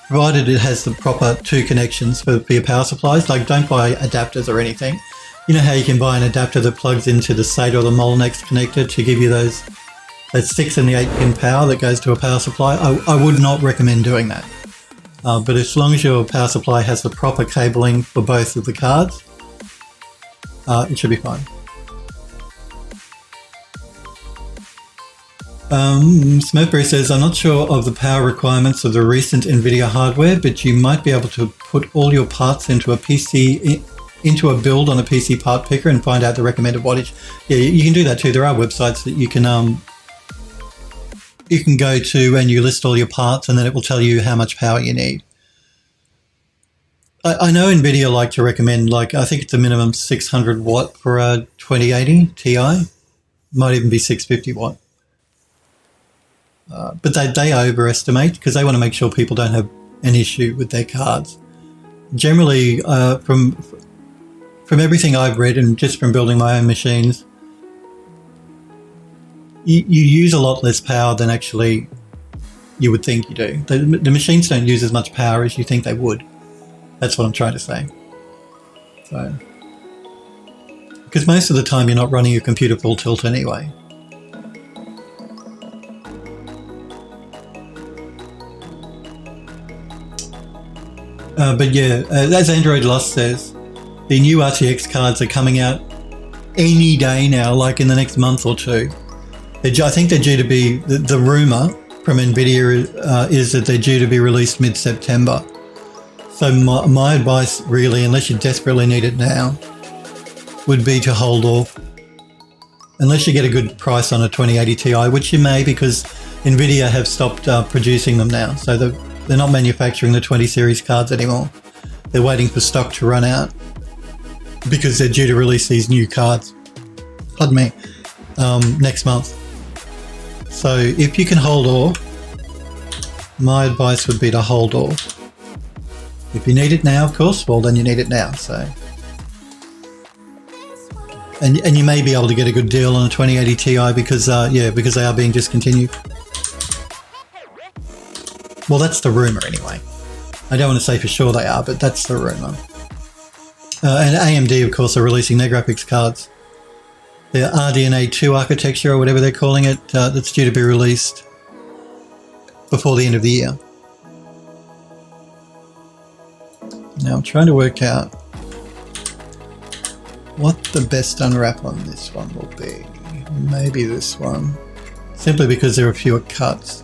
provided it has the proper two connections for your power supplies. Like, don't buy adapters or anything. You know how you can buy an adapter that plugs into the SATA or the Molex connector to give you those 6 and the 8 pin power that goes to a power supply? I would not recommend doing that. But as long as your power supply has the proper cabling for both of the cards, it should be fine. Smurfberry says, I'm not sure of the power requirements of the recent NVIDIA hardware, but you might be able to put all your parts into a build on a PC part picker and find out the recommended wattage. Yeah, you can do that too. There are websites that you can go to and you list all your parts, and then it will tell you how much power you need. I know NVIDIA like to recommend, I think it's a minimum 600 watt for a 2080 Ti. Might even be 650 watt. But they overestimate because they want to make sure people don't have an issue with their cards. Generally, from everything I've read and just from building my own machines, you use a lot less power than actually you would think you do. The machines don't use as much power as you think they would. That's what I'm trying to say. So, because most of the time you're not running your computer full tilt anyway. But yeah, as Android Lost says, the new RTX cards are coming out any day now, like in the next month or two. I think they're due to be, the rumour from NVIDIA is that they're due to be released mid-September. So my advice really, unless you desperately need it now, would be to hold off. Unless you get a good price on a 2080 Ti, which you may, because NVIDIA have stopped producing them now. So they're not manufacturing the 20 series cards anymore. They're waiting for stock to run out because they're due to release these new cards, pardon me, next month. So if you can hold off, my advice would be to hold off. If you need it now, of course, well then you need it now. So, and you may be able to get a good deal on a 2080 Ti because because they are being discontinued. Well, that's the rumour anyway. I don't want to say for sure they are, but that's the rumour. And AMD, of course, are releasing their graphics cards. Their RDNA 2 architecture, or whatever they're calling it, that's due to be released before the end of the year. Now I'm trying to work out what the best unwrap on this one will be. Maybe this one. Simply because there are fewer cuts.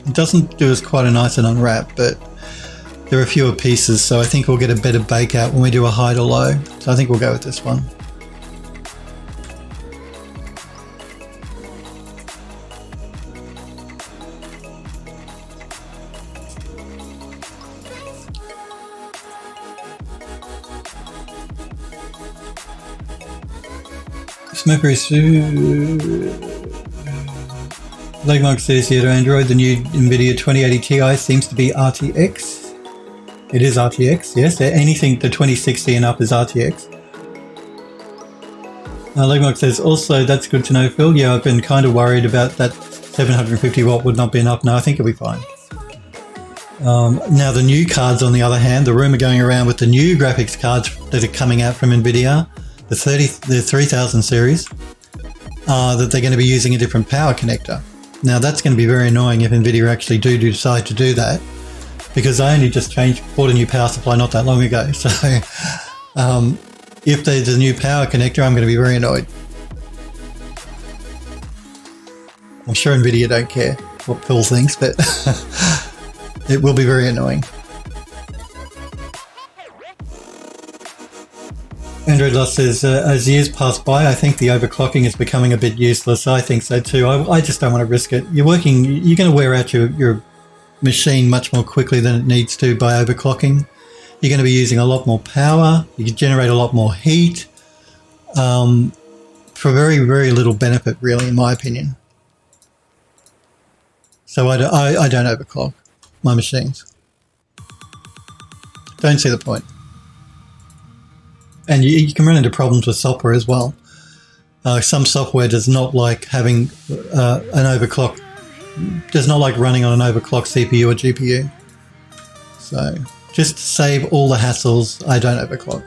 It doesn't do us quite a nice an unwrap, but there are fewer pieces, so I think we'll get a better bake out when we do a high to low. So I think we'll go with this one. Smoker is Legmark says here to Android, the new NVIDIA 2080 Ti seems to be RTX. It is RTX, yes. Anything to 2060 and up is RTX. Legmark says, also, that's good to know, Phil. Yeah, I've been kind of worried about that 750 watt would not be enough. No, I think it'll be fine. Now, the new cards, on the other hand, the rumour going around with the new graphics cards that are coming out from NVIDIA, the 3000 series, that they're going to be using a different power connector. Now that's going to be very annoying if NVIDIA actually do decide to do that, because I only just bought a new power supply not that long ago. So if there's a new power connector, I'm going to be very annoyed. I'm sure NVIDIA don't care what Phil thinks, but it will be very annoying. Android Lost says, as years pass by, I think the overclocking is becoming a bit useless. I think so too. I just don't want to risk it. You're going to wear out your machine much more quickly than it needs to by overclocking. You're going to be using a lot more power. You can generate a lot more heat for very, very little benefit, really, in my opinion. So I don't overclock my machines. Don't see the point. And you can run into problems with software as well. Some software does not like having an overclock, does not like running on an overclocked CPU or GPU. So just to save all the hassles, I don't overclock.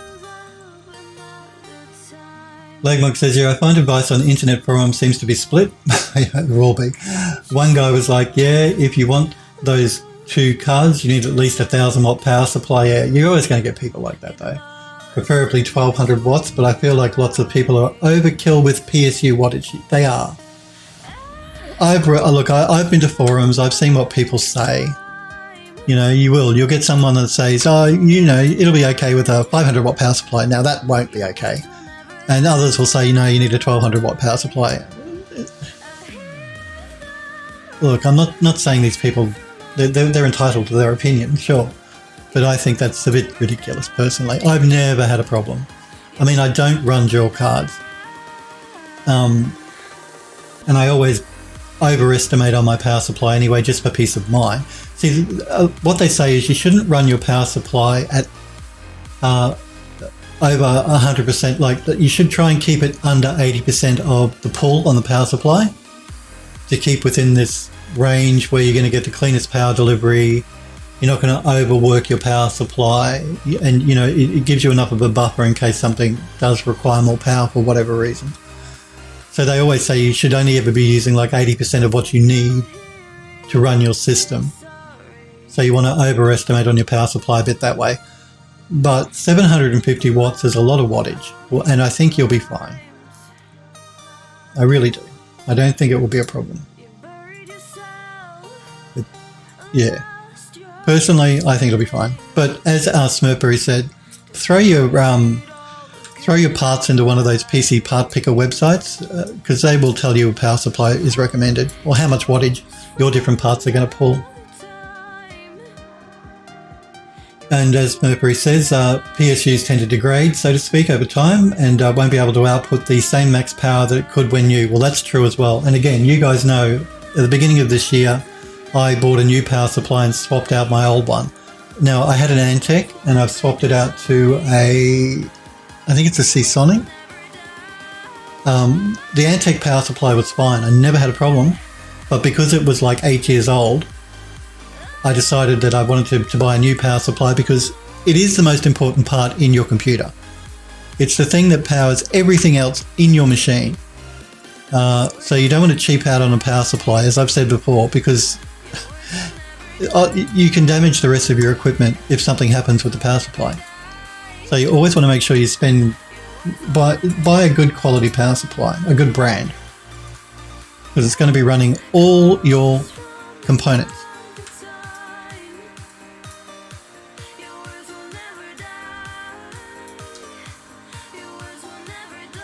Legmug says, yeah, I find advice on internet forums seems to be split. It will be. One guy was like, yeah, if you want those two cards, you need at least 1,000 watt power supply. Yeah, you're always going to get people like that though. Preferably 1200 watts, but I feel like lots of people are overkill with PSU wattage. They are. I've been to forums, I've seen what people say. You know, you'll get someone that says, oh, you know, it'll be okay with a 500 watt power supply. Now that won't be okay. And others will say, no, you need a 1200 watt power supply. Look, I'm not saying these people, they're entitled to their opinion, sure. But I think that's a bit ridiculous, personally. I've never had a problem. I mean, I don't run dual cards. And I always overestimate on my power supply anyway, just for peace of mind. See, what they say is you shouldn't run your power supply at over 100%. Like, you should try and keep it under 80% of the pull on the power supply to keep within this range where you're going to get the cleanest power delivery, You're not going to overwork your power supply, and you know it gives you enough of a buffer in case something does require more power for whatever reason. So they always say you should only ever be using like 80% of what you need to run your system. So you want to overestimate on your power supply a bit that way. But 750 watts is a lot of wattage, and I think you'll be fine. I really do. I don't think it will be a problem. But, yeah. Personally, I think it'll be fine. But as our Smurpery said, throw your parts into one of those PC part picker websites, because they will tell you a power supply is recommended or how much wattage your different parts are going to pull. And as Smurpery says, PSUs tend to degrade, so to speak, over time, and won't be able to output the same max power that it could when new. Well, that's true as well. And again, you guys know, at the beginning of this year, I bought a new power supply and swapped out my old one. Now, I had an Antec, and I've swapped it out to I think it's a Seasonic. The Antec power supply was fine. I never had a problem. But because it was like 8 years old, I decided that I wanted to buy a new power supply because it is the most important part in your computer. It's the thing that powers everything else in your machine. So you don't want to cheap out on a power supply, as I've said before, because you can damage the rest of your equipment if something happens with the power supply. So you always want to make sure you buy a good quality power supply, a good brand, because it's going to be running all your components.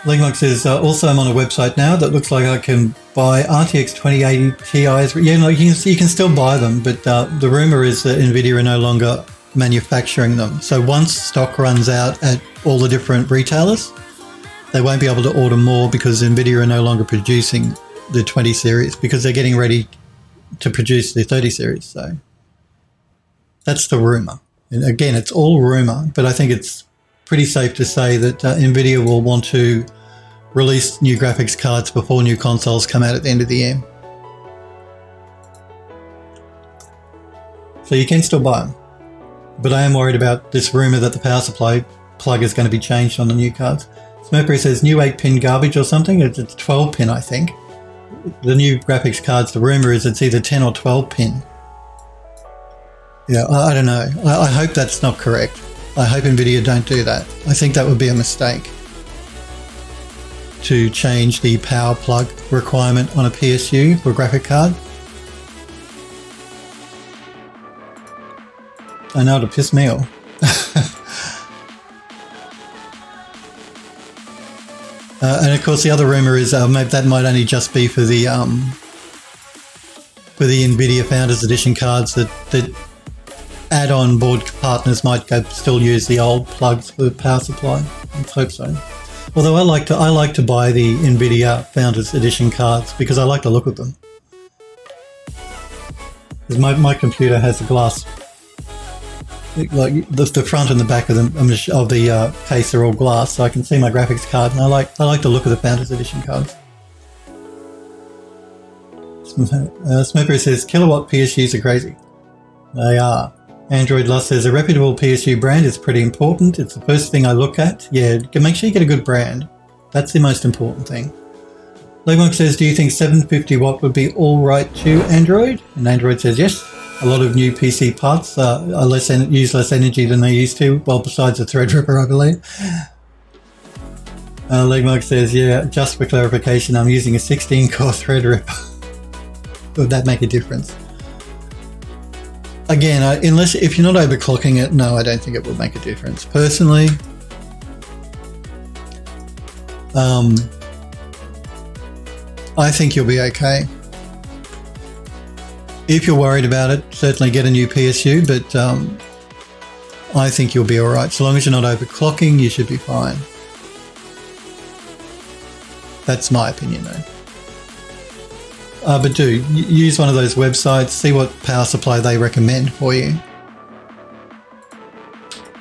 Legmark says, also I'm on a website now that looks like I can buy RTX 2080 Ti's. Yeah, no, you can still buy them, but the rumor is that NVIDIA are no longer manufacturing them. So once stock runs out at all the different retailers, they won't be able to order more because NVIDIA are no longer producing the 20 series because they're getting ready to produce the 30 series. So that's the rumor. And again, it's all rumor, but I think it's pretty safe to say that NVIDIA will want to release new graphics cards before new consoles come out at the end of the year. So you can still buy them. But I am worried about this rumour that the power supply plug is going to be changed on the new cards. Smurpery says new 8-pin garbage or something. It's 12-pin, I think. The new graphics cards, the rumour is it's either 10 or 12-pin. Yeah, I don't know. I hope that's not correct. I hope NVIDIA don't do that. I think that would be a mistake to change the power plug requirement on a PSU for a graphic card. I know it'll piss me off. And of course the other rumour is maybe that might only just be for the NVIDIA Founders Edition cards that add-on board partners might still use the old plugs for the power supply. Let's hope so. Although I like to buy the NVIDIA Founders Edition cards because I like the look of them. Because my computer has a glass, like the front and the back of the case are all glass, so I can see my graphics card, and I like the look of the Founders Edition cards. Smurpery says kilowatt PSUs are crazy. They are. Android Lust says a reputable PSU brand is pretty important. It's the first thing I look at. Yeah, make sure you get a good brand. That's the most important thing. Legmark says, do you think 750 watt would be all right to Android? And Android says yes. A lot of new PC parts use less energy than they used to. Well, besides the Threadripper, I believe. Legmark says, yeah, just for clarification, I'm using a 16-core Threadripper. Would that make a difference? Again, if you're not overclocking it, no, I don't think it will make a difference. Personally, I think you'll be okay. If you're worried about it, certainly get a new PSU, but I think you'll be alright. So long as you're not overclocking, you should be fine. That's my opinion though. But do use one of those websites, see what power supply they recommend for you.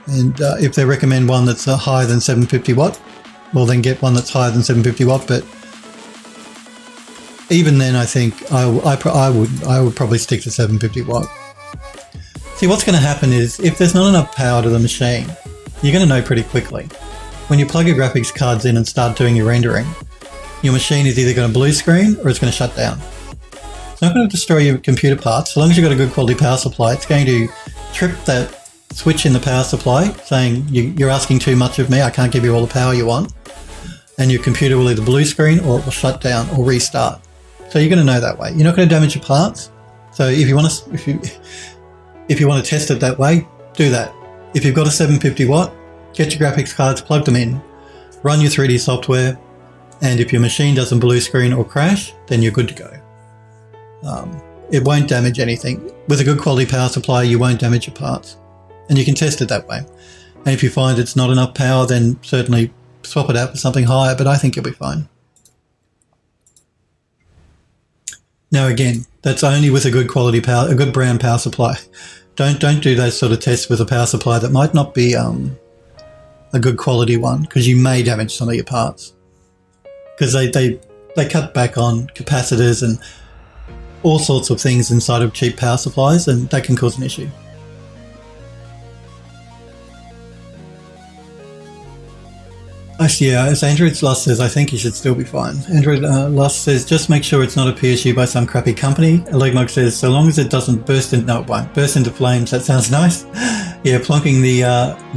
And if they recommend one that's higher than 750 watt, well then get one that's higher than 750 watt. But even then, I think I would probably stick to 750 watt. See, what's going to happen is if there's not enough power to the machine, you're going to know pretty quickly. When you plug your graphics cards in and start doing your rendering, your machine is either going to blue screen or it's going to shut down. It's not going to destroy your computer parts. So long as you've got a good quality power supply, it's going to trip that switch in the power supply saying you're asking too much of me, I can't give you all the power you want. And your computer will either blue screen or it will shut down or restart. So you're going to know that way. You're not going to damage your parts. So if you want to test it that way, do that. If you've got a 750 watt, get your graphics cards, plug them in, run your 3D software, and if your machine doesn't blue screen or crash, then you're good to go. It won't damage anything. With a good quality power supply, you won't damage your parts. And you can test it that way. And if you find it's not enough power, then certainly swap it out for something higher, but I think you'll be fine. Now again, that's only with a good quality power, a good brand power supply. Don't do those sort of tests with a power supply that might not be a good quality one, because you may damage some of your parts. Because they cut back on capacitors and all sorts of things inside of cheap power supplies, and that can cause an issue. Actually, yeah, as Android's Lost says, I think you should still be fine. Android Lost says, just make sure it's not a PSU by some crappy company. Legmog says, so long as it doesn't burst into, no, it won't burst into flames. That sounds nice. Yeah, plonking the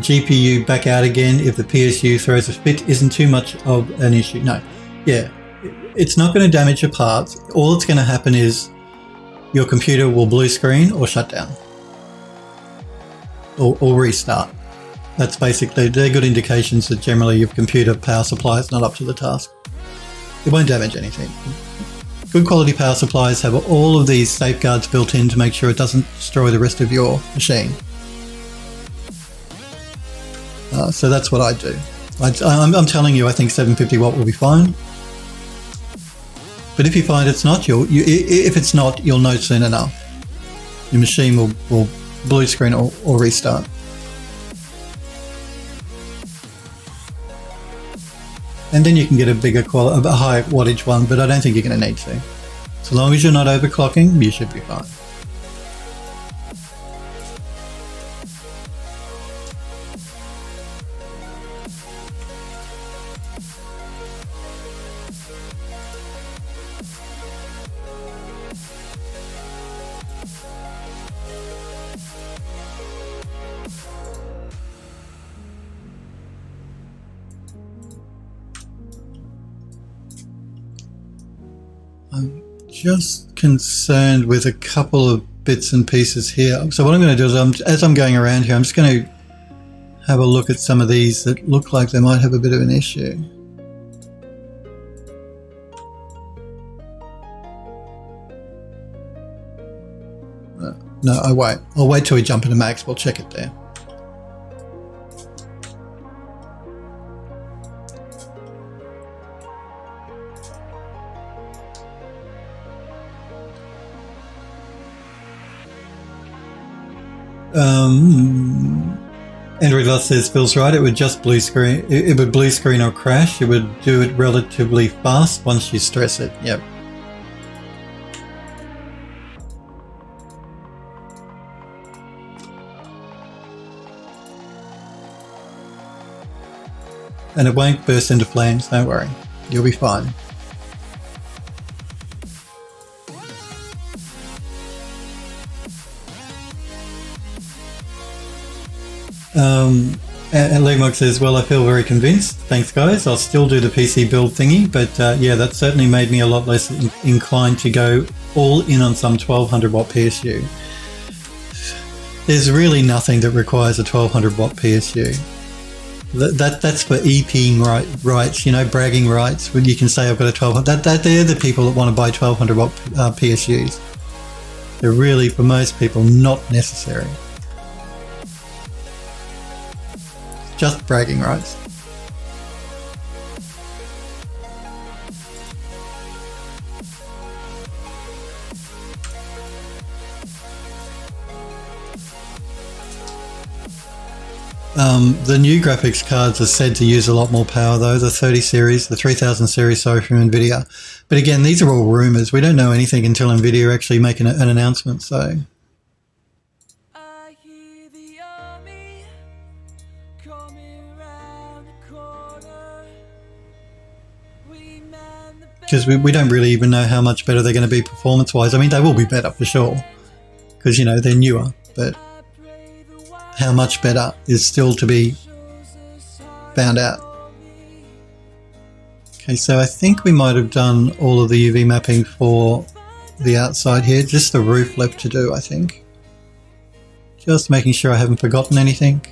GPU back out again if the PSU throws a fit isn't too much of an issue. No, yeah, it's not going to damage your parts. All that's going to happen is your computer will blue screen or shut down or restart. That's basically, they're good indications that generally your computer power supply is not up to the task. It won't damage anything. Good quality power supplies have all of these safeguards built in to make sure it doesn't destroy the rest of your machine. So that's what I do. I'm telling you, I think 750 watt will be fine. But if you find it's not, if it's not, you'll know soon enough. Your machine will blue screen or restart. And then you can get a higher wattage one, but I don't think you're going to need to. So long as you're not overclocking, you should be fine. I'm just concerned with a couple of bits and pieces here. So what I'm going to do is, as I'm going around here, I'm just going to have a look at some of these that look like they might have a bit of an issue. No, I won't. I'll wait till we jump into Max. We'll check it there. Android Lost says, Phil's right, it would just blue screen. It would blue screen or crash. It would do it relatively fast once you stress it. Yep. And it won't burst into flames, don't worry. You'll be fine. And Legmog says, well, I feel very convinced. Thanks, guys. I'll still do the PC build thingy, but yeah, that certainly made me a lot less inclined to go all in on some 1200 watt PSU. There's really nothing that requires a 1200 watt PSU. That's for EPing rights, you know, bragging rights. When you can say I've got a 1200, they're the people that want to buy 1200 watt PSUs. They're really, for most people, not necessary. Just bragging rights. The new graphics cards are said to use a lot more power though, the 30 series, the 3000 series, sorry, from Nvidia. But again, these are all rumors. We don't know anything until Nvidia actually make an announcement, so. because we don't really even know how much better they're going to be performance-wise. I mean, they will be better for sure, because, you know, they're newer, but how much better is still to be found out. Okay, so I think we might have done all of the UV mapping for the outside here. Just the roof left to do, I think. Just making sure I haven't forgotten anything.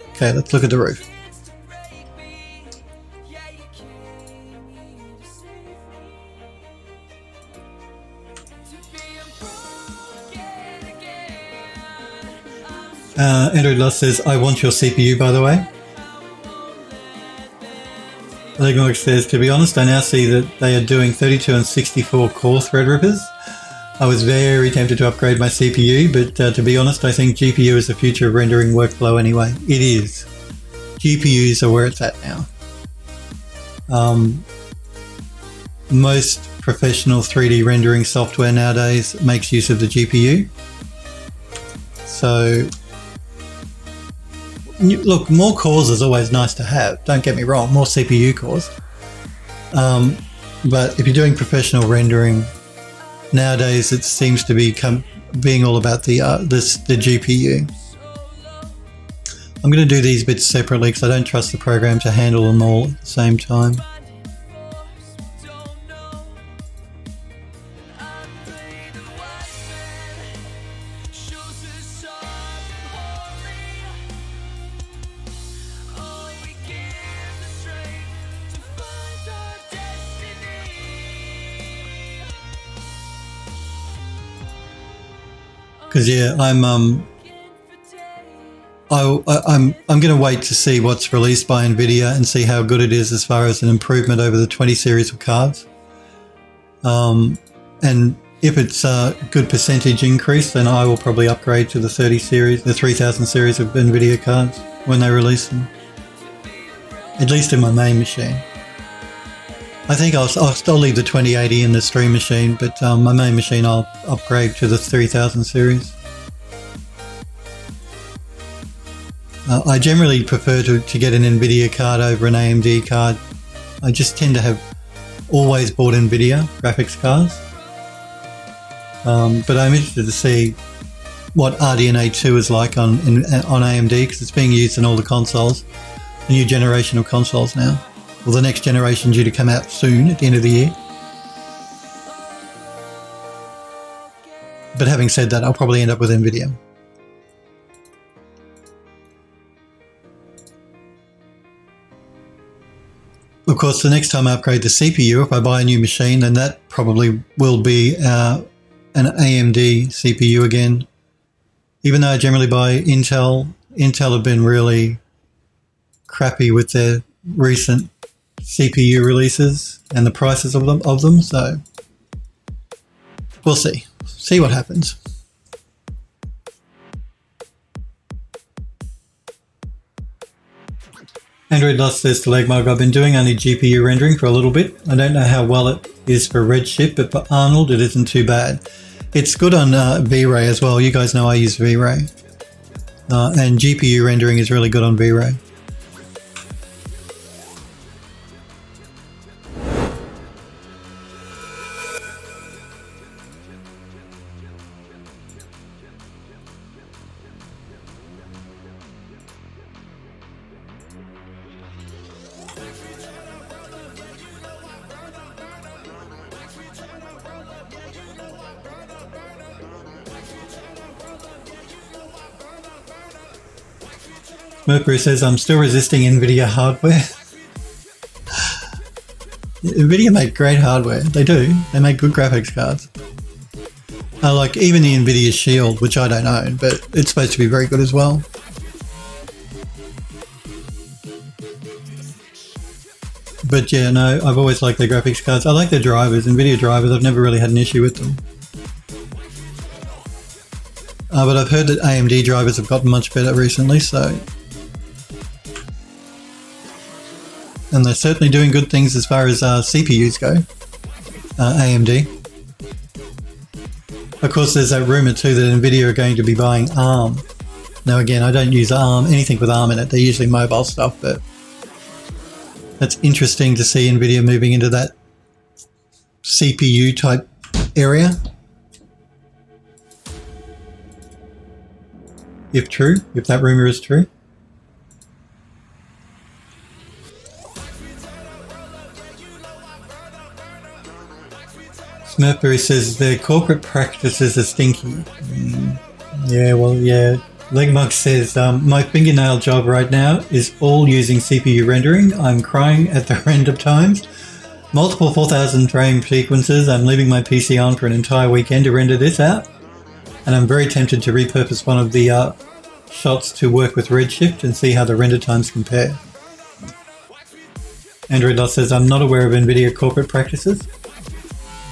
Okay, let's look at the roof. Andrew Loss says, I want your CPU, by the way. Legmorg says, to be honest, I now see that they are doing 32 and 64 core Threadrippers. I was very tempted to upgrade my CPU, but to be honest, I think GPU is the future of rendering workflow anyway. It is. GPUs are where it's at now. Most professional 3D rendering software nowadays makes use of the GPU. So, look, more cores is always nice to have, don't get me wrong, more CPU cores. But if you're doing professional rendering, nowadays it seems to be being all about the GPU. I'm going to do these bits separately because I don't trust the program to handle them all at the same time. Because yeah, I'm going to wait to see what's released by NVIDIA and see how good it is as far as an improvement over the 20 series of cards. And if it's a good percentage increase, then I will probably upgrade to the 30 series, the 3000 series of NVIDIA cards when they release them. At least in my main machine. I think I'll still leave the 2080 in the stream machine, but my main machine I'll upgrade to the 3000 series. I generally prefer to get an NVIDIA card over an AMD card. I just tend to have always bought NVIDIA graphics cards. But I'm interested to see what RDNA 2 is like on AMD, because it's being used in all the consoles, the new generation of consoles now. Well, the next generation due to come out soon at the end of the year. But having said that, I'll probably end up with NVIDIA. Of course, the next time I upgrade the CPU, if I buy a new machine, then that probably will be an AMD CPU again. Even though I generally buy Intel have been really crappy with their recent CPU releases and the prices of them, so we'll see what happens. Android Lost says to Legmog, I've been doing only GPU rendering for a little bit. I don't know how well it is for Redshift, but for Arnold it isn't too bad. It's good on V-Ray as well. You guys know I use V-Ray. And GPU rendering is really good on V-Ray. Mercury says, I'm still resisting NVIDIA hardware. NVIDIA make great hardware. They do. They make good graphics cards. Like even the NVIDIA Shield, which I don't own, but it's supposed to be very good as well. But yeah, no, I've always liked their graphics cards. I like their drivers, NVIDIA drivers. I've never really had an issue with them. But I've heard that AMD drivers have gotten much better recently, so... And they're certainly doing good things as far as CPUs go, AMD. Of course, there's that rumour too that NVIDIA are going to be buying ARM Now again, I don't use ARM, anything with ARM in it. They're usually mobile stuff, but that's interesting to see NVIDIA moving into that CPU type area. If true, if that rumor is true. Smurfberry says their corporate practices are stinky. Yeah, well, yeah. Legmug says, my fingernail job right now is all using CPU rendering. I'm crying at the render times. Multiple 4,000 frame sequences. I'm leaving my PC on for an entire weekend to render this out. And I'm very tempted to repurpose one of the shots to work with Redshift and see how the render times compare. Android Lost says, I'm not aware of NVIDIA corporate practices.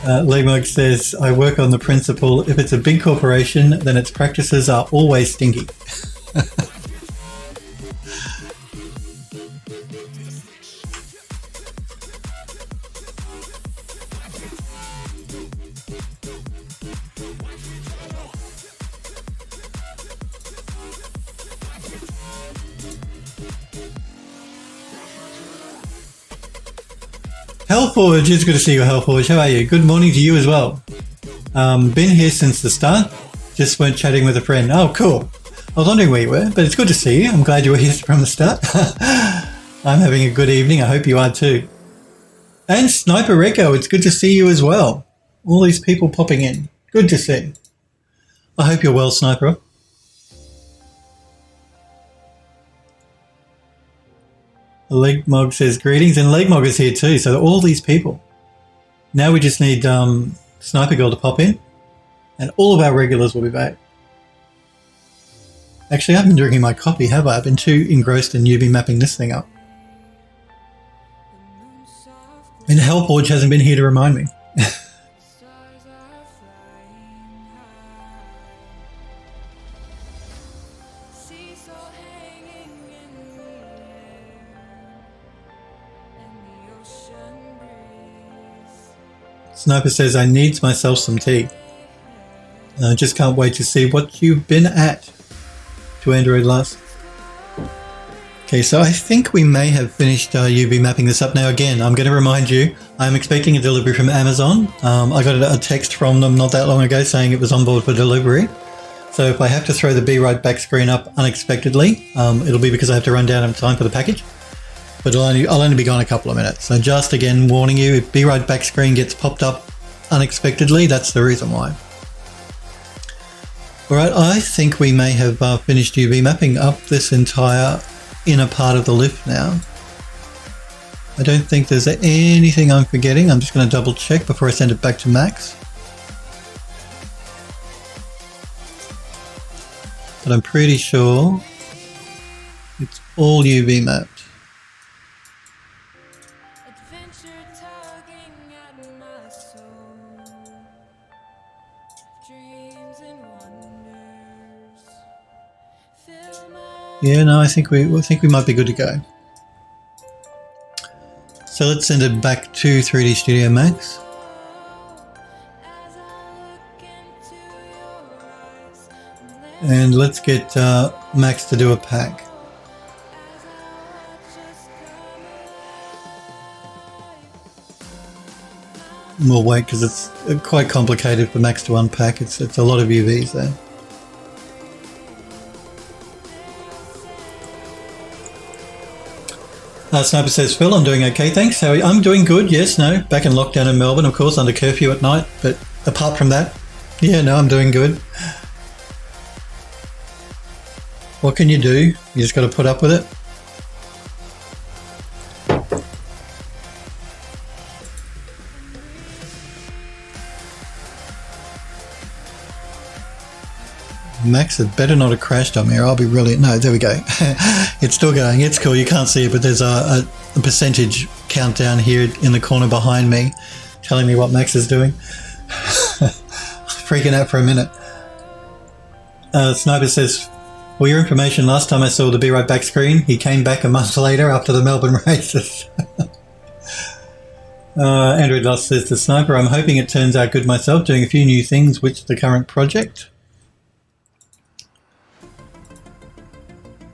Legmug says, I work on the principle, if it's a big corporation, then its practices are always stinky. Hellforge, it's good to see you, Hellforge. How are you? Good morning to you as well. Been here since the start. Just went chatting with a friend. Oh, cool. I was wondering where you were, but it's good to see you. I'm glad you were here from the start. I'm having a good evening. I hope you are too. And Sniper Rico, it's good to see you as well. All these people popping in. Good to see. I hope you're well, Sniper. Legmog says greetings, and Legmog is here too, so all these people. Now we just need Sniper Girl to pop in, and all of our regulars will be back. Actually, I haven't been drinking my coffee, have I? I've been too engrossed in UV mapping this thing up. And Hellforge hasn't been here to remind me. Sniper says, I need myself some tea. I just can't wait to see what you've been at. To Android Last. Okay, so I think we may have finished UV mapping this up now. Again, I'm going to remind you, I'm expecting a delivery from Amazon. I got a text from them not that long ago saying it was on board for delivery. So if I have to throw the Be Right Back screen up unexpectedly, it'll be because I have to run down in time for the package. But I'll only be gone a couple of minutes. So just again warning you, if Be Right Back screen gets popped up unexpectedly, that's the reason why. Alright, I think we may have finished UV mapping up this entire inner part of the lift now. I don't think there's anything I'm forgetting. I'm just going to double check before I send it back to Max. But I'm pretty sure it's all UV mapped. Yeah, no, I think we might be good to go. So let's send it back to 3D Studio Max. And let's get Max to do a pack. We'll wait because it's quite complicated for Max to unpack. It's a lot of UVs there. Sniper says, Phil, I'm doing okay, thanks. How are you? I'm doing good, yes, no. Back in lockdown in Melbourne, of course, under curfew at night. But apart from that, yeah, no, I'm doing good. What can you do? You just got to put up with it. Max, it better not have crashed on me or I'll be really... No, there we go. It's still going. It's cool. You can't see it, but there's a percentage countdown here in the corner behind me telling me what Max is doing. Freaking out for a minute. Sniper says, for your information, last time I saw the Be Right Back screen, he came back a month later after the Melbourne races. Android Lost says, the Sniper, I'm hoping it turns out good myself, doing a few new things with the current project.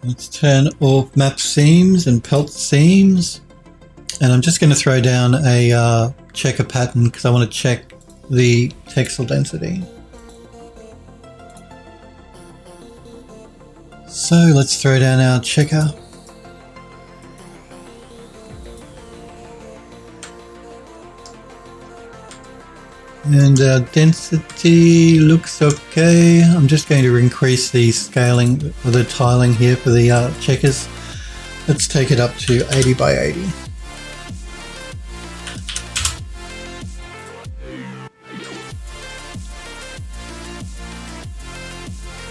Let's turn off map seams and pelt seams. And I'm just going to throw down a checker pattern because I want to check the textile density. So let's throw down our checker. And our density looks okay. I'm just going to increase the scaling or the tiling here for the checkers. Let's take it up to 80 by 80.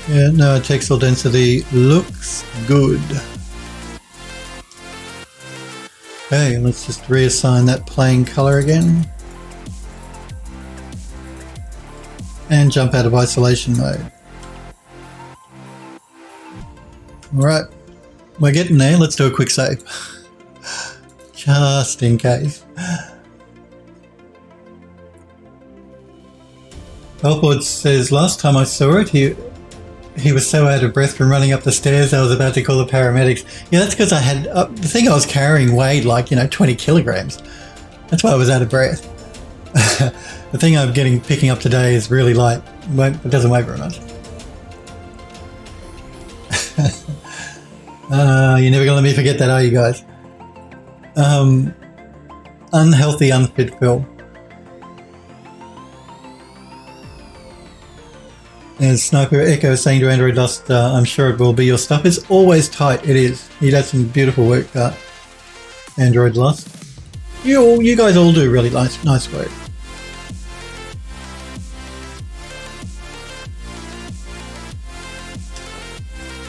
Yeah, no, textile density looks good. Okay, let's just reassign that plain color again. And jump out of isolation mode. Alright, we're getting there. Let's do a quick save. Just in case. Elford says, last time I saw it, he was so out of breath from running up the stairs I was about to call the paramedics. Yeah, that's because I had, the thing I was carrying weighed like, 20 kilograms. That's why I was out of breath. The thing I'm picking up today is really light. It doesn't weigh very much. You're never going to let me forget that, are you guys? Unhealthy, unfit Phil. And Sniper Echo saying to Android Dust, I'm sure it will be. Your stuff is always tight. It is. You did some beautiful work, Android Dust. You guys all do really nice work.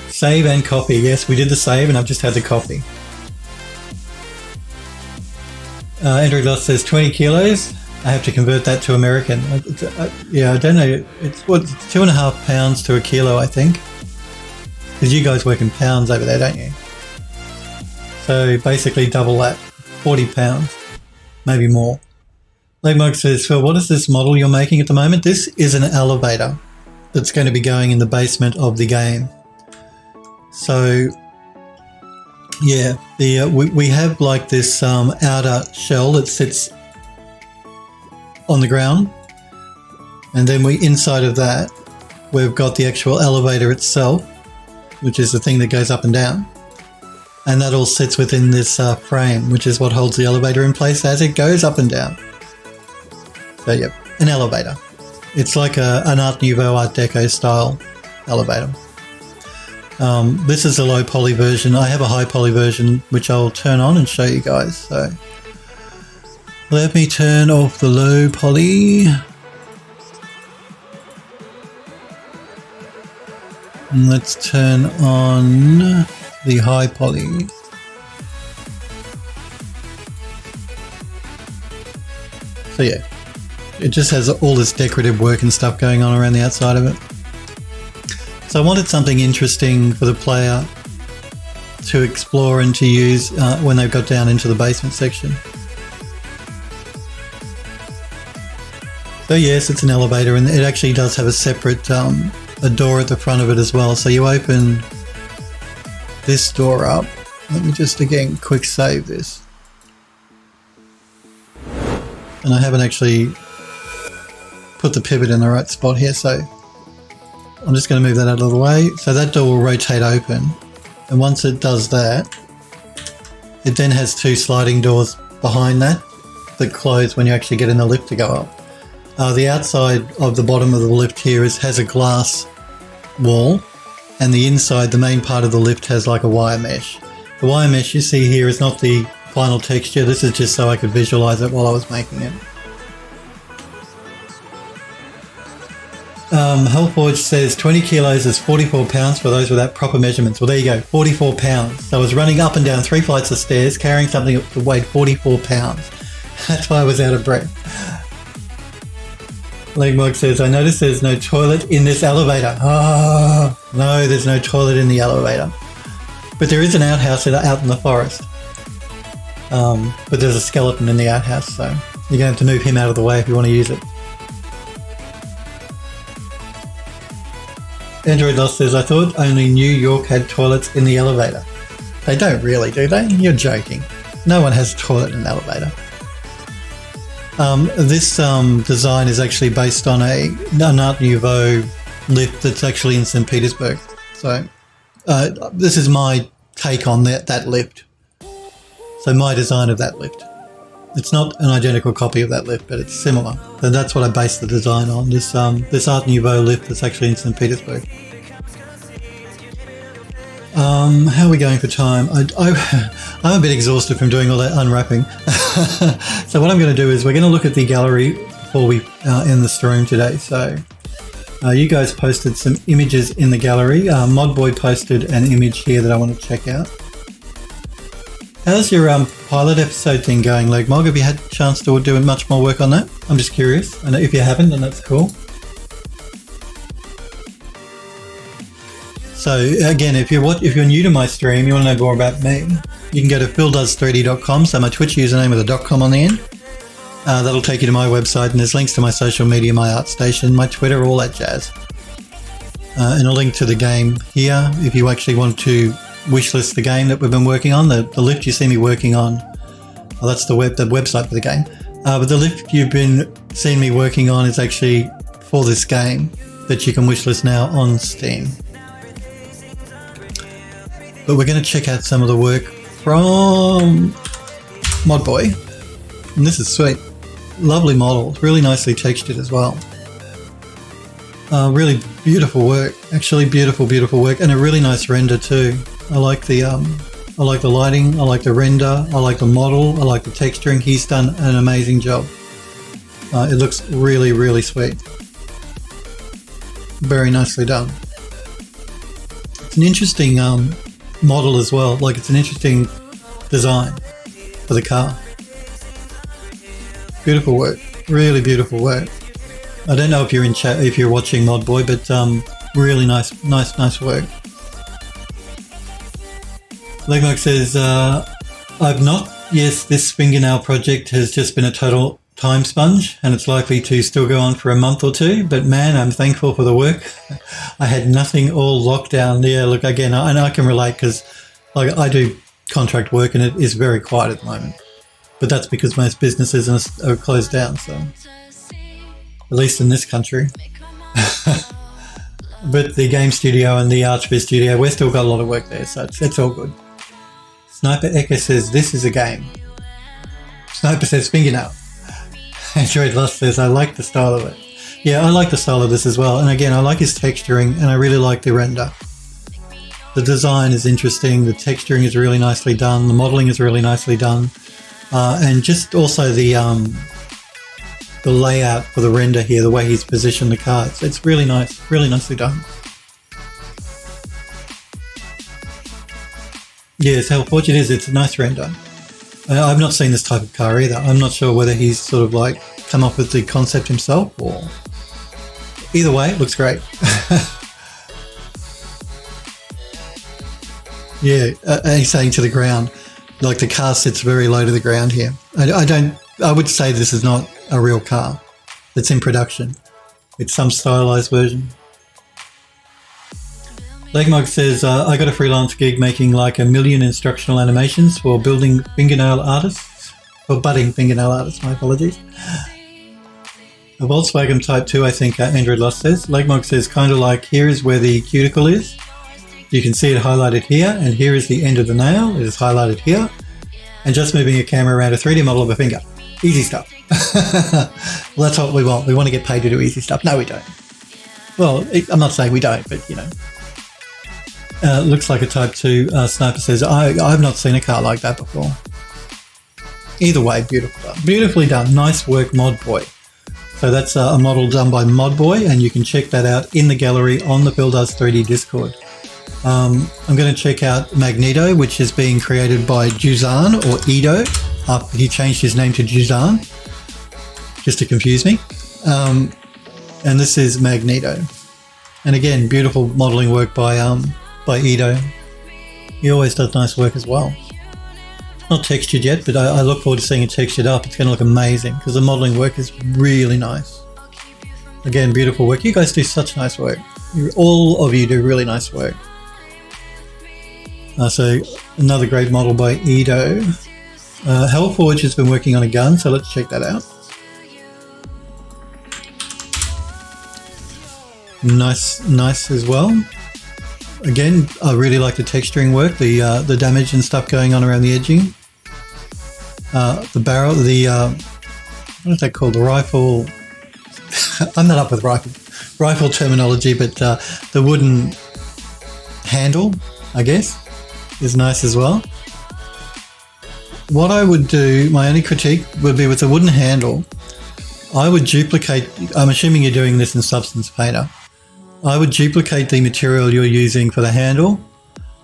Save and copy. Yes, we did the save and I've just had the copy. Android Dust says 20 kilos. I have to convert that to American. Yeah, I don't know. It's 2.5 pounds to a kilo, I think. Because you guys work in pounds over there, don't you? So basically double that. 40 pounds. Maybe more. Legmug says, Phil, what is this model you're making at the moment? This is an elevator that's going to be going in the basement of the game. So, yeah, we have like this outer shell that sits on the ground, and then inside of that we've got the actual elevator itself, which is the thing that goes up and down, and that all sits within this frame, which is what holds the elevator in place as it goes up and down. So, yep, an elevator. It's like an Art Nouveau, Art Deco style elevator. This is a low poly version. I have a high poly version which I'll turn on and show you guys. So let me turn off the low poly. And let's turn on the high poly. So yeah, it just has all this decorative work and stuff going on around the outside of it. So I wanted something interesting for the player to explore and to use when they've got down into the basement section. So yes, it's an elevator, and it actually does have a separate a door at the front of it as well. So you open this door up. Let me just again quick save this. And I haven't actually put the pivot in the right spot here, so I'm just going to move that out of the way. So that door will rotate open, and once it does that, it then has two sliding doors behind that close when you actually get in the lift to go up. The outside of the bottom of the lift here has a glass wall, and the inside, the main part of the lift, has like a wire mesh. The wire mesh you see here is not the final texture. This is just so I could visualize it while I was making it. Hellforge says 20 kilos is 44 pounds for those without proper measurements. Well, there you go, 44 pounds. So I was running up and down 3 flights of stairs carrying something that weighed 44 pounds. That's why I was out of breath. Legmog says, I noticed there's no toilet in this elevator. Oh, no, there's no toilet in the elevator. But there is an outhouse out in the forest. But there's a skeleton in the outhouse, so you're going to have to move him out of the way if you want to use it. Android Lost says, I thought only New York had toilets in the elevator. They don't really, do they? You're joking. No one has a toilet in an elevator. This design is actually based on an Art Nouveau lift that's actually in St. Petersburg. So this is my take on that lift. So my design of that lift. It's not an identical copy of that lift, but it's similar. So that's what I based the design on, this Art Nouveau lift that's actually in St. Petersburg. How are we going for time? I'm a bit exhausted from doing all that unwrapping. So what I'm going to do is we're going to look at the gallery before we end the stream today. So you guys posted some images in the gallery. Modboy posted an image here that I want to check out. How's your pilot episode thing going, Legmog? Have you had a chance to do much more work on that? I'm just curious. And if you haven't, then that's cool. So again, if you're new to my stream, you want to know more about me, you can go to phildoes3d.com, so my Twitch username with a .com on the end. That'll take you to my website, and there's links to my social media, my art station, my Twitter, all that jazz. And a link to the game here if you actually want to wishlist the game that we've been working on, the lift you see me working on. Well, that's the website for the game. But the lift you've been seeing me working on is actually for this game that you can wishlist now on Steam. But we're going to check out some of the work from Modboy. And this is sweet. Lovely model. Really nicely textured as well. Really beautiful work. Actually beautiful work. And a really nice render too. I like the lighting. I like the render. I like the model. I like the texturing. He's done an amazing job. It looks really, really sweet. Very nicely done. It's an interesting model as well. Like, it's an interesting design for the car. Beautiful work. Really beautiful work. I don't know if you're in chat, if you're watching Modboy, but really nice work. Legmark says, yes, this fingernail project has just been a total time sponge, and it's likely to still go on for a month or two, but man, I'm thankful for the work. I had nothing all locked down. Yeah, look, again, I can relate because like I do contract work and it is very quiet at the moment, but that's because most businesses are closed down, so at least in this country. But the game studio and the Archviz studio, we've still got a lot of work there, so it's all good. Sniper Echo says, this is a game. Sniper says, fingernail. Android Lust says, I like the style of it. Yeah, I like the style of this as well. And again, I like his texturing and I really like the render. The design is interesting. The texturing is really nicely done. The modeling is really nicely done. And just also the layout for the render here, the way he's positioned the car. It's really nice, really nicely done. Yes, how fortunate it is. It's a nice render. I've not seen this type of car either. I'm not sure whether he's sort of like come up with the concept himself or... Either way, it looks great. Yeah, he's saying to the ground, like the car sits very low to the ground here. I would say this is not a real car that's in production. It's some stylized version. Legmog says, I got a freelance gig making like 1 million instructional animations for building fingernail artists, or budding fingernail artists, my apologies. A Volkswagen Type 2, I think Android Lost says. Legmog says, kind of like, here is where the cuticle is. You can see it highlighted here, and here is the end of the nail. It is highlighted here. And just moving a camera around a 3D model of a finger. Easy stuff. Well, that's what we want. We want to get paid to do easy stuff. No, we don't. Well, I'm not saying we don't, but you know. Looks like a Type 2. Sniper says, I've not seen a car like that before. Either way, beautiful done. Beautifully done. Nice work, Modboy. So that's a model done by Modboy, and you can check that out in the gallery on the PhilDoes3D Discord. I'm going to check out Magneto, which is being created by Juzan, or Edo. He changed his name to Juzan, just to confuse me. And this is Magneto. And again, beautiful modelling work by Edo. He always does nice work as well. Not textured yet, but I look forward to seeing it textured up. It's going to look amazing because the modelling work is really nice. Again, beautiful work. You guys do such nice work. All of you do really nice work. So another great model by Edo. Hellforge has been working on a gun, so let's check that out. Nice as well. Again, I really like the texturing work, the damage and stuff going on around the edging. The barrel, what is that called? The rifle. I'm not up with rifle terminology, but the wooden handle, I guess, is nice as well. What I would do, my only critique would be with the wooden handle, I would duplicate, I'm assuming you're doing this in Substance Painter, I would duplicate the material you're using for the handle.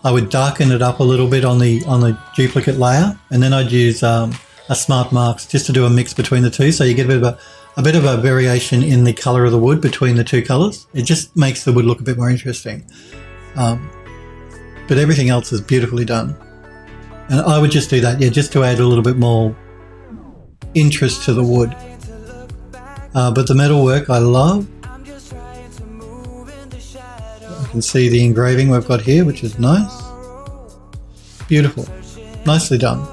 I would darken it up a little bit on the duplicate layer, and then I'd use a Smart Marks just to do a mix between the two, so you get a bit of a variation in the colour of the wood between the two colours. It just makes the wood look a bit more interesting. But everything else is beautifully done. And I would just do that, yeah, just to add a little bit more interest to the wood. But the metal work I love. I can see the engraving we've got here, which is nice. Beautiful. Nicely done.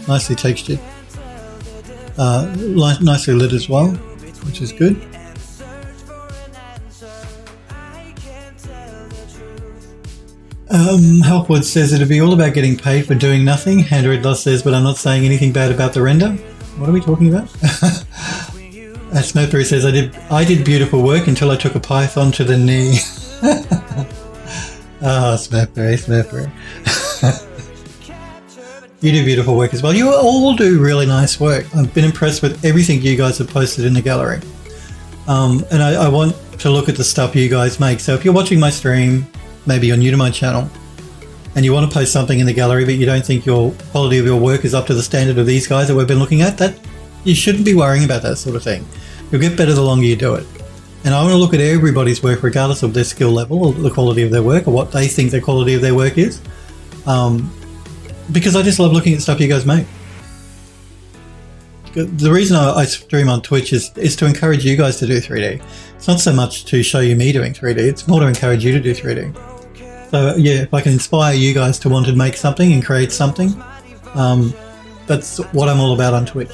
Nicely textured. Nicely lit as well, which is good. Helpwood says it'd be all about getting paid for doing nothing. Android Lost says, but I'm not saying anything bad about the render. What are we talking about? Smurfberry says, I did beautiful work until I took a python to the knee. Oh, Smurfberry. You do beautiful work as well. You all do really nice work. I've been impressed with everything you guys have posted in the gallery. And I want to look at the stuff you guys make. So if you're watching my stream, maybe you're new to my channel, and you want to post something in the gallery but you don't think your quality of your work is up to the standard of these guys that we've been looking at, that you shouldn't be worrying about that sort of thing. You'll get better the longer you do it. And I want to look at everybody's work regardless of their skill level or the quality of their work or what they think the quality of their work is. Because I just love looking at stuff you guys make. The reason I stream on Twitch is to encourage you guys to do 3D. It's not so much to show you me doing 3D, it's more to encourage you to do 3D. So yeah, if I can inspire you guys to want to make something and create something, that's what I'm all about on Twitch.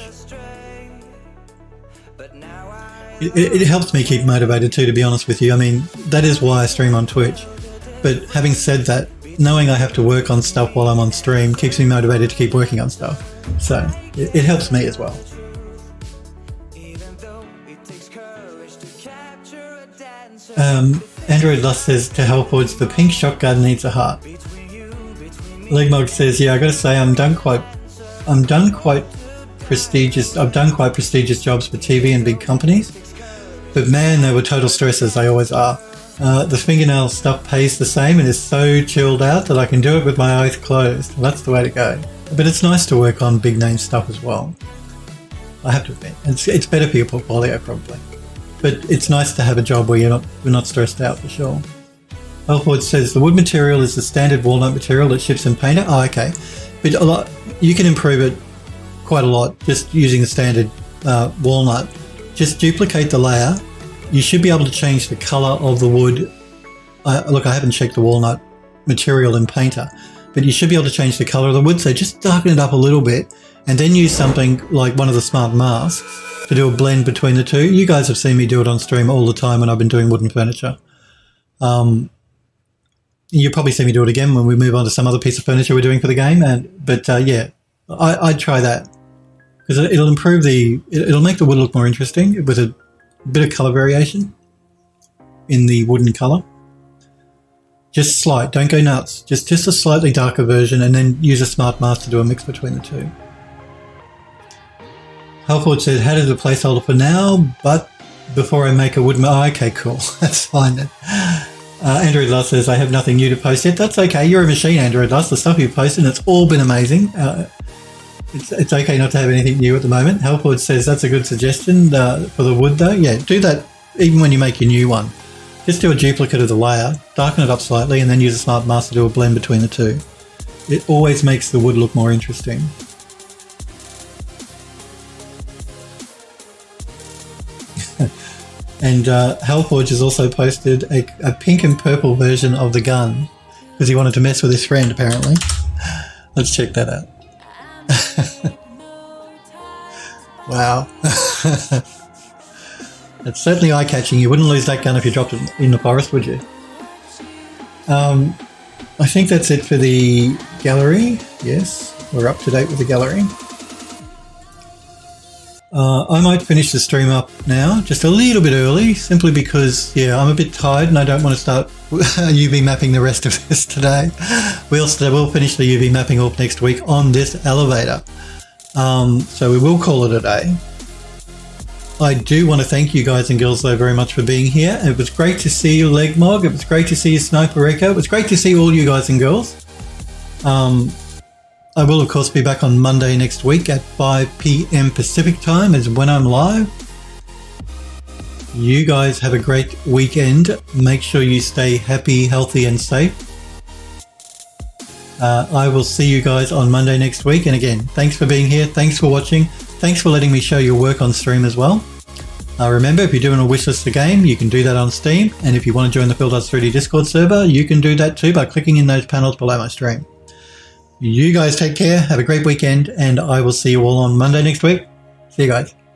It helps me keep motivated too, to be honest with you. I mean, that is why I stream on Twitch. But having said that, knowing I have to work on stuff while I'm on stream keeps me motivated to keep working on stuff. So it helps me as well. Android Lust says to Hellforge, the pink shotgun needs a heart. Legmog says, yeah, I gotta say I've done quite prestigious jobs for TV and big companies, but man, they were total stresses. They always are. The fingernail stuff pays the same and is so chilled out that I can do it with my eyes closed. That's the way to go. But it's nice to work on big name stuff as well. I have to admit, it's better for your portfolio probably. But it's nice to have a job where we're not stressed out for sure. Elford says the wood material is the standard walnut material that ships in Painter. Oh, okay. But you can improve it quite a lot just using the standard walnut. Just duplicate the layer. You should be able to change the color of the wood. Look, I haven't checked the walnut material in Painter, but you should be able to change the color of the wood. So just darken it up a little bit and then use something like one of the Smart Masks to do a blend between the two. You guys have seen me do it on stream all the time when I've been doing wooden furniture. You'll probably see me do it again when we move on to some other piece of furniture we're doing for the game. But yeah, I'd try that because it'll make the wood look more interesting with a bit of color variation in the wooden color. Just slight, don't go nuts. Just a slightly darker version, and then use a Smart Mask to do a mix between the two. Halford said, how to do the placeholder for now, but before I make a wood... Oh, okay, cool. That's fine then. Android Lust says, I have nothing new to post yet. That's okay. You're a machine, Android Lust. The stuff you've posted, it's all been amazing. It's okay not to have anything new at the moment. Halford says, that's a good suggestion for the wood, though. Yeah, do that even when you make your new one. Just do a duplicate of the layer, darken it up slightly, and then use a Smart Mask to do a blend between the two. It always makes the wood look more interesting. And Hellforge has also posted a pink and purple version of the gun because he wanted to mess with his friend, apparently. Let's check that out. Wow. That's certainly eye-catching. You wouldn't lose that gun if you dropped it in the forest, would you? I think that's it for the gallery. Yes, we're up to date with the gallery. I might finish the stream up now, just a little bit early, simply because, yeah, I'm a bit tired and I don't want to start UV mapping the rest of this today. We'll finish the UV mapping up next week on this elevator. So we will call it a day. I do want to thank you guys and girls, though, very much for being here. It was great to see you, Legmog. It was great to see you, Sniper Rico. It was great to see all you guys and girls. I will, of course, be back on Monday next week at 5 p.m. Pacific time is when I'm live. You guys have a great weekend. Make sure you stay happy, healthy, and safe. I will see you guys on Monday next week. And again, thanks for being here. Thanks for watching. Thanks for letting me show your work on stream as well. Remember, if you're doing a wishlist a game, you can do that on Steam. And if you want to join the Builders 3D Discord server, you can do that too by clicking in those panels below my stream. You guys take care. Have a great weekend. And I will see you all on Monday next week. See you guys.